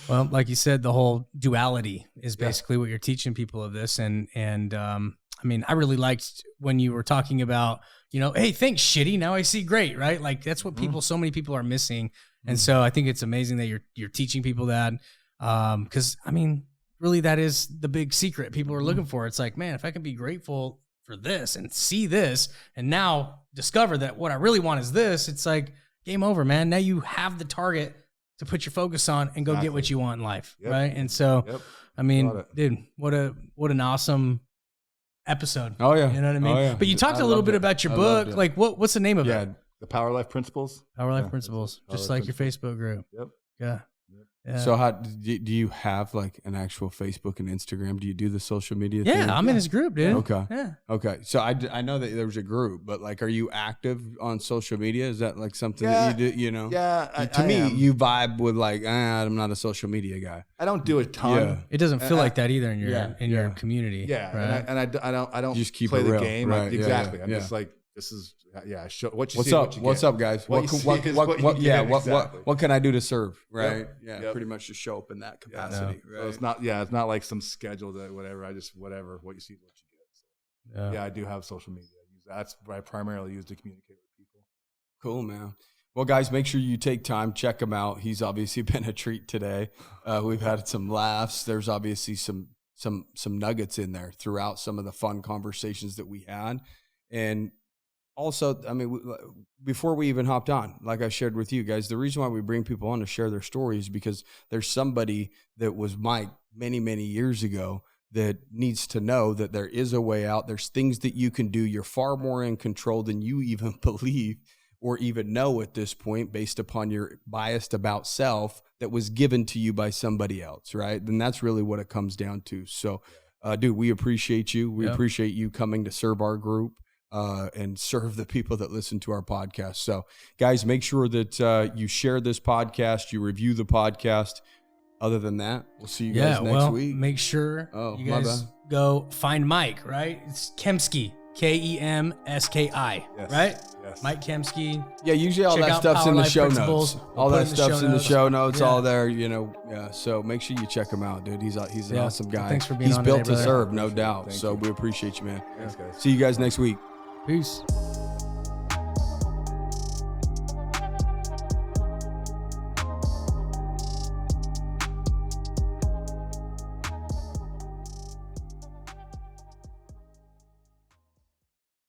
Well, like you said, the whole duality is basically what you're teaching people of this. And I mean, I really liked when you were talking about, hey, thanks, shitty. Now I see great, right? Like that's what so many people are missing. And so I think it's amazing that you're teaching people that. 'Cause I mean, really, that is the big secret people are looking for. It's like, man, if I can be grateful for this and see this and now discover that what I really want is this, it's like game over, man. Now you have the target to put your focus on and go get what you want in life. Yep. Right. And so, I mean, dude, what an awesome episode. Oh yeah. You know what I mean? Oh, yeah. But you talked a little bit about your book. Like what's the name of it? The Power Life Principles. Power Life Principles. Just like your Facebook group. Yep. Yeah. Yeah. So how do you have like an actual Facebook and Instagram? Do you do the social media thing? Yeah, I'm in his group, dude. Okay. Yeah. Okay. So I know that there's a group, but like, are you active on social media? Is that like something that you do, Yeah. To me, you vibe with like, I'm not a social media guy. I don't do a ton. Yeah. It doesn't feel like that either in your community. Yeah. Right? And I don't just keep play it the real. game. Right. Exactly. Yeah. I'm just like, this is show what you What's see. up? What's up, guys? What can I do to serve? Right? Yep. Yeah. Yep. Pretty much just show up in that capacity. Right? So it's not like some schedule that whatever. I just what you see is what you get. So, I do have social media. That's what I primarily use to communicate with people. Cool, man. Well, guys, make sure you take time, check him out. He's obviously been a treat today. We've had some laughs. There's obviously some nuggets in there throughout some of the fun conversations that we had. And also, I mean, before we even hopped on, like I shared with you guys, the reason why we bring people on to share their stories is because there's somebody that was Mike many, many years ago that needs to know that there is a way out. There's things that you can do. You're far more in control than you even believe or even know at this point based upon your biased about self that was given to you by somebody else, right? Then that's really what it comes down to. So, dude, we appreciate you. We appreciate you coming to serve our group. And serve the people that listen to our podcast. So, guys, make sure that you share this podcast, you review the podcast. Other than that, we'll see you guys next week. Make sure you guys go find Mike, right? It's Kemski, Kemski, right? Yes. Mike Kemski. Yeah, usually all that stuff's in the show notes. All that stuff's in the show notes, all there, Yeah, so make sure you check him out, dude. He's an awesome guy. Thanks for being on He's built today, to brother. serve, no doubt. So we appreciate you, man. Thanks, guys. See you guys next week. Peace.